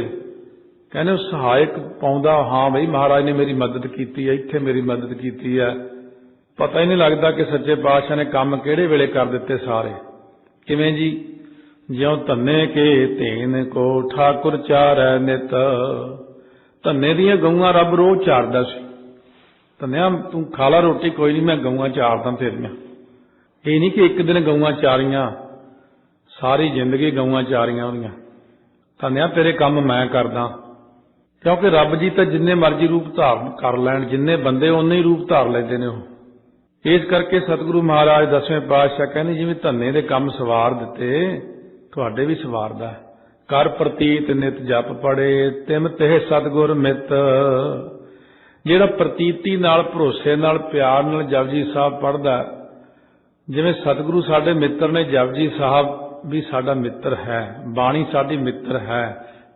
कहने सहायक पाउंदा, हाँ बई महाराज ने मेरी मदद की है, इत्थे मेरी मदद की है। पता ही नहीं लगता कि सच्चे पातशाह ने काम किहड़े वेले कर दिते सारे। किवें जी, ज्यों धन्ने के धेन को ठाकुर चारै नित। धन्ने दियां गऊआं रब रोज चारदा सी। धन्निया तू खा ला रोटी, कोई नहीं मैं गऊआं चारदा तेरियां। ये नहीं कि एक दिन गऊआं चारियां, सारी जिंदगी गऊआं चारियां होंदियां। धन्निया तेरे काम मैं करदा, क्योंकि रब जी तो जिन्ने मर्जी रूप धारण कर लैण, जिन्ने बंदे उन्ने ही रूप धार लैंदे ने। इस करके सतगुरु महाराज 10वें पातशाह कहने जिवें धन्ने दे काम सवार दिते, तुहाडे भी सवारदा। कर प्रतीत नित जप पढ़े, तिम तेह सतगुर मित। जिहड़ा प्रतीति नाल, भरोसे नाल, प्यार नाल जपजी साहब पढ़दा, जिवें सतगुरु साडे मित्र ने, जपजी साहब भी साडा मित्र है, बाणी साडी मित्र है।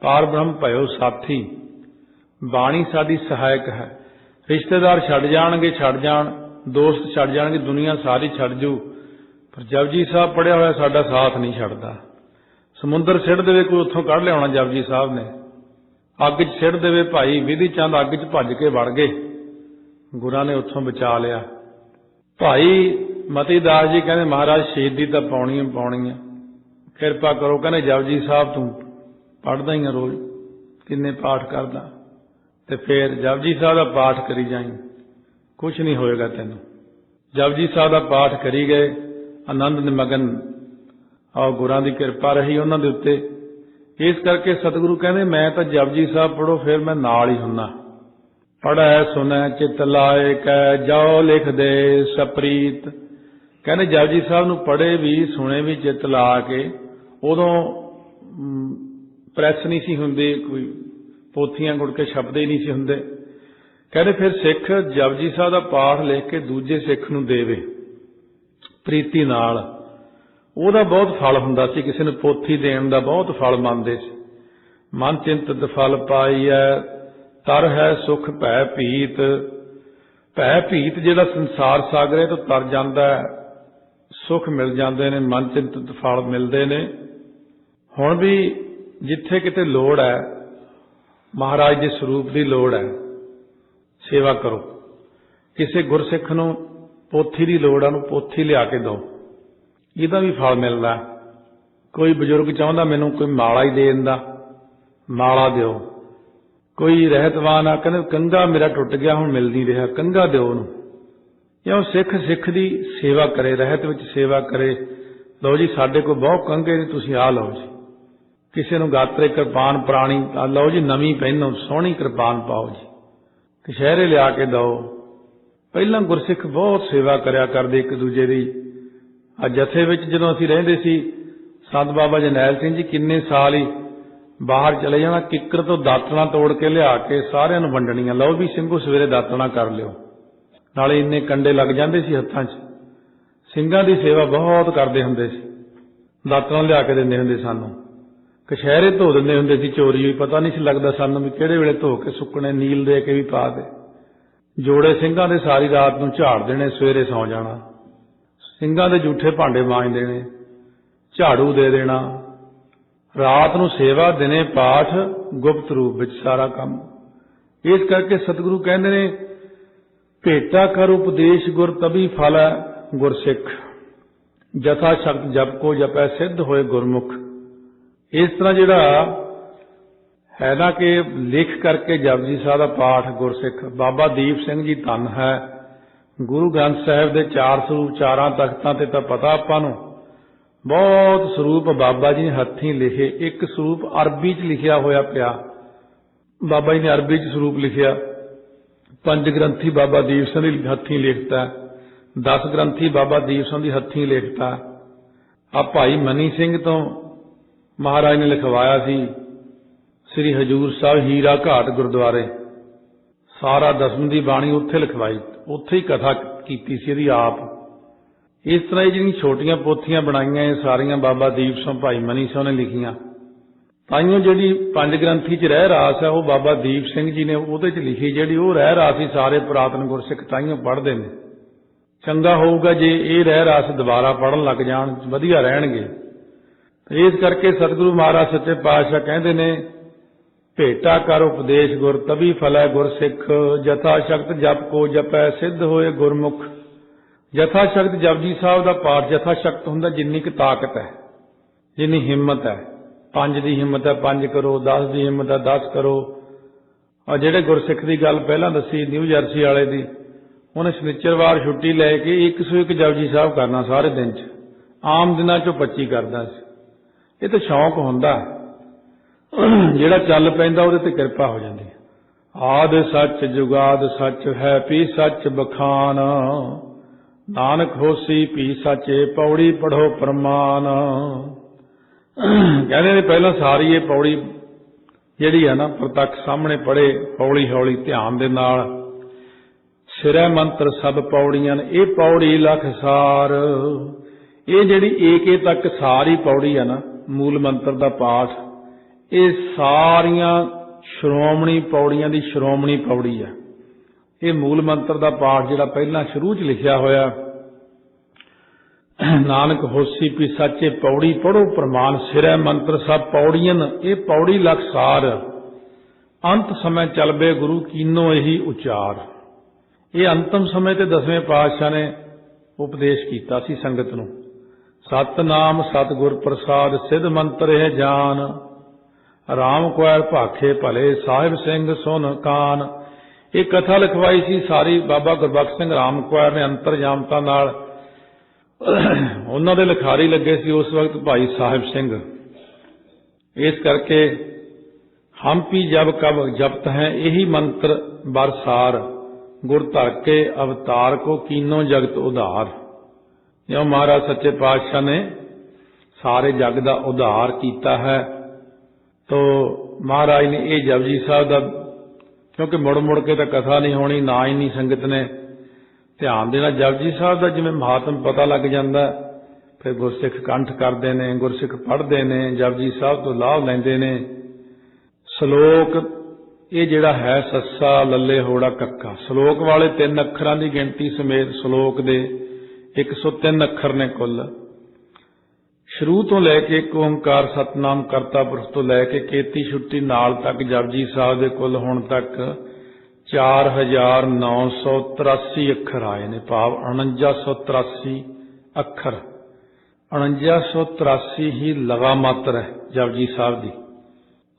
पार ब्रह्म भयो साथी, बाणी साडी सहायक है। रिश्तेदार छड़ जाणगे, छड़ जाण, दोस्त छड़ जाणगे, दुनिया सारी छड़ जू, पर जपजी साहब पढ़िया होया साडा साथ नहीं छड़दा। समुंदर सिड़ देवे कोई उत्थों कढ़ लियाउणा जपजी साहब ने, अग च सिड़ देवे भाई विधि चंद अग च भज के वड़ गए, गुरां ने उत्थों बचा लिया। भाई मती दास जी कहते महाराज शहीदी तो पाउणी पाउणी है, किरपा करो। कहने जपजी साहब तू पढ़दा ही रोज, किन्ने पाठ करदा, ਤੇ ਫਿਰ ਜਪਜੀ ਸਾਹਿਬ ਦਾ ਪਾਠ ਕਰੀ ਜਾਈਂ, ਕੁਛ ਨਹੀਂ ਹੋਏਗਾ ਤੈਨੂੰ। ਜਪਜੀ ਸਾਹਿਬ ਦਾ ਪਾਠ ਕਰੀ ਗਏ, ਆਨੰਦ ਨਿਮਗਨ, ਆਓ ਗੁਰਾਂ ਦੀ ਕਿਰਪਾ ਰਹੀ ਉਹਨਾਂ ਦੇ ਉੱਤੇ। ਇਸ ਕਰਕੇ ਸਤਿਗੁਰੂ ਕਹਿੰਦੇ ਮੈਂ ਤਾਂ ਜਪਜੀ ਸਾਹਿਬ ਪੜ੍ਹੋ, ਫਿਰ ਮੈਂ ਨਾਲ ਹੀ ਹੁੰਨਾ। ਪੜ੍ਹੈ ਸੁਣੈ ਚਿਤ ਲਾਏ ਕੈ, ਜਾਓ ਲਿਖ ਦੇ ਸਪ੍ਰੀਤ। ਕਹਿੰਦੇ ਜਪਜੀ ਸਾਹਿਬ ਨੂੰ ਪੜ੍ਹੇ ਵੀ ਸੁਣੇ ਵੀ ਚਿੱਤ ਲਾ ਕੇ। ਉਦੋਂ ਪ੍ਰੈਸ ਨਹੀਂ ਸੀ ਹੁੰਦੀ, ਕੋਈ ਪੋਥੀਆਂ ਗੁੜ ਕੇ ਛਪਦੇ ਹੀ ਨਹੀਂ ਸੀ ਹੁੰਦੇ। ਕਹਿੰਦੇ ਫਿਰ ਸਿੱਖ ਜਪਜੀ ਸਾਹਿਬ ਦਾ ਪਾਠ ਲਿਖ ਕੇ ਦੂਜੇ ਸਿੱਖ ਨੂੰ ਦੇਵੇ ਪ੍ਰੀਤੀ ਨਾਲ, ਉਹਦਾ ਬਹੁਤ ਫਲ ਹੁੰਦਾ ਸੀ। ਕਿਸੇ ਨੂੰ ਪੋਥੀ ਦੇਣ ਦਾ ਬਹੁਤ ਫਲ ਮੰਨਦੇ ਸੀ। ਮਨ ਚਿੰਤਤ ਫਲ ਪਾਈਐ, ਤਰ ਹੈ ਸੁਖ ਭੈ ਭੀਤ। ਭੈ ਭੀਤ ਜਿਹੜਾ ਸੰਸਾਰ ਸਾਗਰੇ ਤੋਂ ਤਰ ਜਾਂਦਾ ਹੈ, ਸੁਖ ਮਿਲ ਜਾਂਦੇ ਨੇ, ਮਨ ਚਿੰਤਤ ਫਲ ਮਿਲਦੇ ਨੇ। ਹੁਣ ਵੀ ਜਿੱਥੇ ਕਿਤੇ ਲੋੜ ਹੈ, ਮਹਾਰਾਜ ਦੇ ਸਰੂਪ ਦੀ ਲੋੜ ਹੈ, ਸੇਵਾ ਕਰੋ। ਕਿਸੇ ਗੁਰਸਿੱਖ ਨੂੰ ਪੋਥੀ ਦੀ ਲੋੜ ਆ, ਉਹਨੂੰ ਪੋਥੀ ਲਿਆ ਕੇ ਦਿਓ, ਇਹਦਾ ਵੀ ਫਲ ਮਿਲਦਾ। ਕੋਈ ਬਜ਼ੁਰਗ ਚਾਹੁੰਦਾ ਮੈਨੂੰ ਕੋਈ ਮਾਲਾ ਹੀ ਦੇ ਦਿੰਦਾ, ਮਾਲਾ ਦਿਓ। ਕੋਈ ਰਹਿਤਵਾਨ ਆ, ਕਹਿੰਦੇ ਕੰਘਾ ਮੇਰਾ ਟੁੱਟ ਗਿਆ, ਹੁਣ ਮਿਲ ਨਹੀਂ ਰਿਹਾ, ਕੰਘਾ ਦਿਓ ਉਹਨੂੰ। ਕਿਉਂ ਸਿੱਖ ਦੀ ਸੇਵਾ ਕਰੇ, ਰਹਿਤ ਵਿੱਚ ਸੇਵਾ ਕਰੇ। ਲਓ ਜੀ ਸਾਡੇ ਕੋਲ ਬਹੁਤ ਕੰਘੇ ਨੇ, ਤੁਸੀਂ ਆਹ ਲਓ ਜੀ। ਕਿਸੇ ਨੂੰ ਗਾਤਰੇ ਕਿਰਪਾਨ ਪੁਰਾਣੀ ਆ ਲਓ ਜੀ, ਨਵੀਂ ਪਹਿਨੋ, ਸੋਹਣੀ ਕਿਰਪਾਨ ਪਾਓ ਜੀ, ਕਛਹਿਰੇ ਲਿਆ ਕੇ ਦਿਓ। ਪਹਿਲਾਂ ਗੁਰਸਿੱਖ ਬਹੁਤ ਸੇਵਾ ਕਰਿਆ ਕਰਦੇ ਇੱਕ ਦੂਜੇ ਦੀ। ਆ ਜਥੇ ਵਿੱਚ ਜਦੋਂ ਅਸੀਂ ਰਹਿੰਦੇ ਸੀ, ਸੰਤ ਬਾਬਾ ਜਰਨੈਲ ਸਿੰਘ ਜੀ ਕਿੰਨੇ ਸਾਲ ਹੀ ਬਾਹਰ ਚਲੇ ਜਾਣਾ, ਕਿੱਕਰ ਤੋਂ ਦਾਤਣਾ ਤੋੜ ਕੇ ਲਿਆ ਕੇ ਸਾਰਿਆਂ ਨੂੰ ਵੰਡਣੀਆਂ। ਲਓ ਵੀ ਸਿੰਘੋ ਸਵੇਰੇ ਦਾਤਣਾ ਕਰ ਲਿਓ, ਨਾਲੇ ਇੰਨੇ ਕੰਡੇ ਲੱਗ ਜਾਂਦੇ ਸੀ ਹੱਥਾਂ 'ਚ। ਸਿੰਘਾਂ ਦੀ ਸੇਵਾ ਬਹੁਤ ਕਰਦੇ ਹੁੰਦੇ ਸੀ, ਦਾਤਣਾ ਲਿਆ ਕੇ ਦਿੰਦੇ ਹੁੰਦੇ ਸਾਨੂੰ। ਕਛਹਿਰੇ ਧੋ ਦਿੰਦੇ ਹੁੰਦੇ ਸੀ ਚੋਰੀ ਹੋਈ, ਪਤਾ ਨਹੀਂ ਸੀ ਲੱਗਦਾ ਸਾਨੂੰ ਵੀ ਕਿਹੜੇ ਵੇਲੇ ਧੋ ਕੇ ਸੁੱਕਣੇ, ਨੀਲ ਦੇ ਕੇ ਵੀ ਪਾ ਦੇ। ਜੋੜੇ ਸਿੰਘਾਂ ਦੇ ਸਾਰੀ ਰਾਤ ਨੂੰ ਝਾੜ ਦੇਣੇ, ਸਵੇਰੇ ਸੌਂ ਜਾਣਾ। ਸਿੰਘਾਂ ਦੇ ਜੂਠੇ ਭਾਂਡੇ ਮਾਂਜ ਦੇਣੇ, ਝਾੜੂ ਦੇ ਦੇਣਾ। ਰਾਤ ਨੂੰ ਸੇਵਾ, ਦਿਨੇ ਪਾਠ, ਗੁਪਤ ਰੂਪ ਵਿੱਚ ਸਾਰਾ ਕੰਮ। ਇਸ ਕਰਕੇ ਸਤਿਗੁਰੂ ਕਹਿੰਦੇ ਨੇ ਭੇਟਾ ਕਰ ਉਪਦੇਸ਼ ਗੁਰ ਤਬੀ ਫਲ ਹੈ ਗੁਰਸਿੱਖ, ਜਥਾ ਸ਼ਕਤ ਜਪ ਕੋ ਜਪੈ ਸਿੱਧ ਹੋਏ ਗੁਰਮੁਖ। ਇਸ ਤਰ੍ਹਾਂ ਜਿਹੜਾ ਹੈ ਨਾ ਕਿ ਲਿਖ ਕਰਕੇ ਜਪਜੀ ਸਾਹਿਬ ਦਾ ਪਾਠ ਗੁਰਸਿੱਖ। ਬਾਬਾ ਦੀਪ ਸਿੰਘ ਜੀ ਧੰਨ ਹੈ। ਗੁਰੂ ਗ੍ਰੰਥ ਸਾਹਿਬ ਦੇ 4 ਸਰੂਪ 4 ਤਖਤਾਂ ਤੇ ਤਾਂ ਪਤਾ ਆਪਾਂ ਨੂੰ, ਬਹੁਤ ਸਰੂਪ ਬਾਬਾ ਜੀ ਨੇ ਹੱਥੀਂ ਲਿਖੇ। ਇੱਕ ਸਰੂਪ ਅਰਬੀ 'ਚ ਲਿਖਿਆ ਹੋਇਆ ਪਿਆ, ਬਾਬਾ ਜੀ ਨੇ ਅਰਬੀ 'ਚ ਸਰੂਪ ਲਿਖਿਆ। 5 ਗ੍ਰੰਥੀ ਬਾਬਾ ਦੀਪ ਸਿੰਘ ਦੀ ਹੱਥੀਂ ਲਿਖਤਾ, 10 ਗ੍ਰੰਥੀ ਬਾਬਾ ਦੀਪ ਸਿੰਘ ਦੀ ਹੱਥੀਂ ਲਿਖਤਾ। ਆ ਭਾਈ ਮਨੀ ਸਿੰਘ ਤੋਂ ਮਹਾਰਾਜ ਨੇ ਲਿਖਵਾਇਆ ਸੀ ਸ੍ਰੀ ਹਜੂਰ ਸਾਹਿਬ ਹੀਰਾ ਘਾਟ ਗੁਰਦੁਆਰੇ, ਸਾਰਾ ਦਸਮ ਦੀ ਬਾਣੀ ਉੱਥੇ ਲਿਖਵਾਈ, ਉੱਥੇ ਹੀ ਕਥਾ ਕੀਤੀ ਸੀ ਇਹਦੀ ਆਪ। ਇਸ ਤਰ੍ਹਾਂ ਇਹ ਜਿਹੜੀਆਂ ਛੋਟੀਆਂ ਪੋਥੀਆਂ ਬਣਾਈਆਂ ਇਹ ਸਾਰੀਆਂ ਬਾਬਾ ਦੀਪ ਸਿੰਘ ਭਾਈ ਮਨੀ ਸਿੰਘ ਨੇ ਲਿਖੀਆਂ। ਤਾਈਓ ਜਿਹੜੀ 5 ਗ੍ਰੰਥੀ 'ਚ ਰਹਿ ਰਾਸ ਹੈ ਉਹ ਬਾਬਾ ਦੀਪ ਸਿੰਘ ਜੀ ਨੇ ਉਹਦੇ 'ਚ ਲਿਖੀ, ਜਿਹੜੀ ਉਹ ਰਹਿ ਰਾਸ ਸੀ ਸਾਰੇ ਪੁਰਾਤਨ ਗੁਰਸਿੱਖ ਤਾਈਓ ਪੜ੍ਹਦੇ ਨੇ। ਚੰਗਾ ਹੋਊਗਾ ਜੇ ਇਹ ਰਹਿ ਰਾਸ ਦੁਬਾਰਾ ਪੜ੍ਹਨ ਲੱਗ ਜਾਣ, ਵਧੀਆ ਰਹਿਣਗੇ। ਇਸ ਕਰਕੇ ਸਤਿਗੁਰੂ ਮਹਾਰਾਜ ਸੱਚੇ ਪਾਤਸ਼ਾਹ ਕਹਿੰਦੇ ਨੇ ਭੇਟਾ ਕਰ ਉਪਦੇਸ਼ ਗੁਰ ਤਬੀ ਫਲੈ ਗੁਰਸਿੱਖ, ਜਥਾ ਸ਼ਕਤ ਜਪ ਕੋ ਜਪੈ ਸਿੱਧ ਹੋਏ ਗੁਰਮੁਖ। ਜਥਾ ਸ਼ਕਤ ਜਪਜੀ ਸਾਹਿਬ ਦਾ ਪਾਠ, ਜਥਾ ਸ਼ਕਤ ਹੁੰਦਾ ਜਿੰਨੀ ਕੁ ਤਾਕਤ ਹੈ, ਜਿੰਨੀ ਹਿੰਮਤ ਹੈ। 5 ਦੀ ਹਿੰਮਤ ਹੈ 5 ਕਰੋ, 10 ਦੀ ਹਿੰਮਤ ਹੈ 10 ਕਰੋ। ਔਰ ਜਿਹੜੇ ਗੁਰਸਿੱਖ ਦੀ ਗੱਲ ਪਹਿਲਾਂ ਦੱਸੀ ਨਿਊ ਜਰਸੀ ਵਾਲੇ ਦੀ, ਉਹਨੇ ਸ਼ਨੀਚਰਵਾਰ ਛੁੱਟੀ ਲੈ ਕੇ 101 ਜਪਜੀ ਸਾਹਿਬ ਕਰਨਾ ਸਾਰੇ ਦਿਨ 'ਚ। ਆਮ ਦਿਨਾਂ 'ਚੋਂ 25 ਕਰਦਾ ਸੀ। ਇਹ ਤਾਂ ਸ਼ੌਂਕ ਹੁੰਦਾ, ਜਿਹੜਾ ਚੱਲ ਪੈਂਦਾ ਉਹਦੇ ਤੇ ਕਿਰਪਾ ਹੋ ਜਾਂਦੀ ਹੈ। ਆਦਿ ਸੱਚ ਜੁਗਾਦ ਸੱਚ ਹੈ ਪੀ ਸੱਚ ਬਖਾਨ, ਨਾਨਕ ਹੋਸੀ ਪੀ ਸੱਚੇ ਪੌੜੀ ਪੜ੍ਹੋ ਪ੍ਰਮਾਨ। ਕਹਿੰਦੇ ਨੇ ਪਹਿਲਾਂ ਸਾਰੀ ਇਹ ਪੌੜੀ ਜਿਹੜੀ ਹੈ ਨਾ ਪ੍ਰਤੱਖ ਸਾਹਮਣੇ ਪੜ੍ਹੇ, ਹੌਲੀ ਹੌਲੀ ਧਿਆਨ ਦੇ ਨਾਲ। ਸਿਰੈ ਮੰਤਰ ਸਭ ਪੌੜੀਆਂ ਨੇ, ਇਹ ਪੌੜੀ ਲਖ ਸਾਰ। ਇਹ ਜਿਹੜੀ ਏਕੇ ਤੱਕ ਸਾਰੀ ਪੌੜੀ ਹੈ ਨਾ, ਮੂਲ ਮੰਤਰ ਦਾ ਪਾਠ, ਇਹ ਸਾਰੀਆਂ ਸ਼੍ਰੋਮਣੀ ਪੌੜੀਆਂ ਦੀ ਸ਼੍ਰੋਮਣੀ ਪੌੜੀ ਹੈ। ਇਹ ਮੂਲ ਮੰਤਰ ਦਾ ਪਾਠ ਜਿਹੜਾ ਪਹਿਲਾਂ ਸ਼ੁਰੂ 'ਚ ਲਿਖਿਆ ਹੋਇਆ, ਨਾਨਕ ਹੋਸੀ ਪੀ ਸੱਚੇ ਪੌੜੀ ਪੜ੍ਹੋ ਪ੍ਰਮਾਨ, ਸਿਰੈ ਮੰਤਰ ਸਭ ਪੌੜੀਆਂ। ਇਹ ਪੌੜੀ ਲਖ ਸਾਰ, ਅੰਤ ਸਮੇਂ ਚਲਬੇ ਗੁਰੂ ਕੀਨੋ ਇਹੀ ਉਚਾਰ। ਇਹ ਅੰਤਮ ਸਮੇਂ ਤੇ 10ਵੇਂ ਪਾਤਸ਼ਾਹ ਨੇ ਉਪਦੇਸ਼ ਕੀਤਾ ਸੀ ਸੰਗਤ ਨੂੰ। ਸਤਨਾਮ ਸਤਿਗੁਰ ਪ੍ਰਸਾਦ ਸਿੱਧ ਮੰਤਰ ਇਹ ਜਾਨ, राम कुआर भाखे भले साहिब सिंह सुन कान। ये कथा लिखवाई सी सारी बाबा गुरबख्श सिंह राम कुआर ने अंतरजामता नाल। उन्हां दे लिखारी लगे सी उस वक्त भाई साहिब सिंह। इस करके हम भी जब कब जपत हैं यही मंत्र बरसार, गुर धर के अवतार को कीनो जगत उधार। जो महाराज सच्चे पातशाह ने सारे जग का उधार किया है, तो महाराज ने ये जपजी साहब का, क्योंकि मुड़ मुड़ के तो कथा नहीं होनी, ना ही नहीं संगत ने ध्यान देना। जपजी साहब का जिवें महात्म पता लग जाता, फिर गुरसिख कंठ करते हैं, गुरसिख पढ़ते हैं, जपजी साहब तो लाभ लेंदे ने। श्लोक ये जिहड़ा है सस्सा लल्ले होड़ा कक्का, श्लोक वाले 3 अखरां की गिनती समेत श्लोक दे 103 अखर ने कुल। शुरू तो लैके एक ओंकार सतनाम करता पुरख तो लैके केती छुट्टी नाल तक जपजी साहब दे कुल हुण तक 4983 अखर आए ने, भाव 4983 अखर। 4983 ही लगा मात्र है जपजी साहब दी।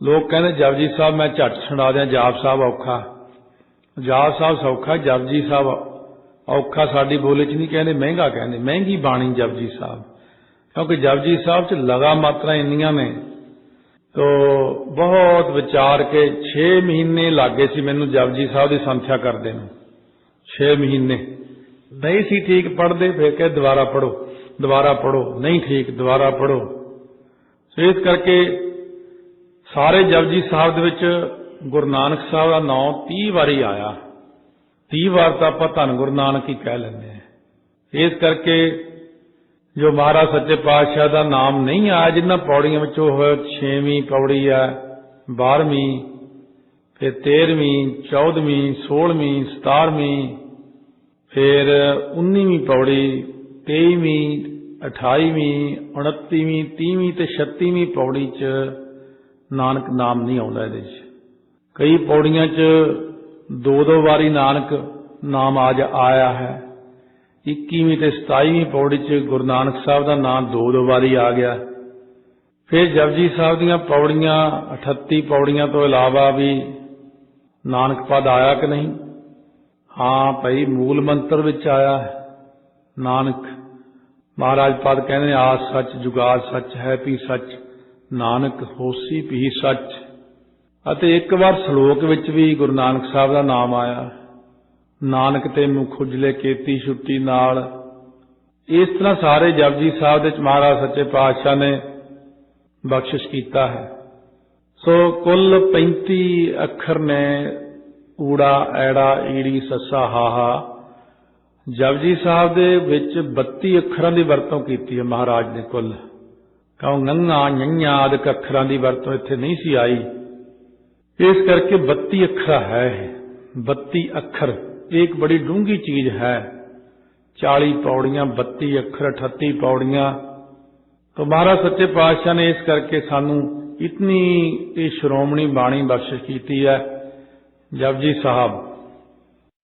लोग कहते जपजी साहब मैं झट सुना दिया, जाप साहब औखा। जाप साहब सौखा, जपजी साहब औखा साडी बोली च नहीं कहते, महंगा कहते, महंगी बाणी जपजी साहब। क्योंकि जपजी साहब च लगा मात्रा इन्नियां ने, तो बहुत विचार के 6 महीने लागे सी मैनू जपजी साहब की संथ्या करदे नूं। 6 महीने नहीं सी ठीक पढ़ते, फिर कह दोबारा पढ़ो, दोबारा पढ़ो, नहीं ठीक दोबारा पढ़ो। सो इस करके सारे जपजी साहब दे विच गुरु नानक साहब का नाम 30 वारी आया। 30 बार तो आप धन गुरु नानक ही कह लेंगे। इस करके जो महाराज सच्चे पातशाह का नाम नहीं आया जिन्हां पौड़ियां विचों, 6वीं पौड़ी है, 12वीं, फिर 13वीं, 14वीं, 16वीं, 17वीं, फिर 19वीं पौड़ी, 23वीं, 28वीं, 29वीं, 30वीं ते 36वीं पौड़ी च नानक नाम नहीं आउंदा। इहदे च कई पौड़ियां च 2-2 वारी नानक नाम आज आया है। 21वीं ते 27वीं पौड़ी च गुरु नानक साहब का नाम 2-2 वारी आ गया। फिर जपजी साहब दीयां पौड़ियां 38 पौड़ियां तो इलावा भी नानक पद आया कि नहीं? हाँ भाई, मूल मंत्र विच आया है नानक। महाराज पद कहने आस सच जुगाद सच है भी सच, नानक होसी भी सच। अते एक बार श्लोक विच भी गुरु नानक साहब का नाम आया, नानक ते मुँह खुजले केती छुट्टी नाल। इस तरह सारे जपजी साहब दे महाराज सच्चे पातशाह ने बख्शिश कीता है। सो कुल 35 अखर ने, ऊड़ा ऐड़ा ईड़ी सस्सा हाहा। जपजी साहब दे विच 32 अखरां दी वरतों कीती है महाराज ने कुल। क्यों नंगा नंया आदि अखरां दी वरतों इत्थे नहीं सी आई, इस करके 32 अखर है। 32 अखर एक बड़ी डूंगी चीज है। 40 पौड़ियां, 32 अखर, 38 पौड़ियां। तो महाराज सच्चे पातशाह ने इस करके सानू इतनी श्रोमणी बाणी बख्शिश की है। जपजी साहब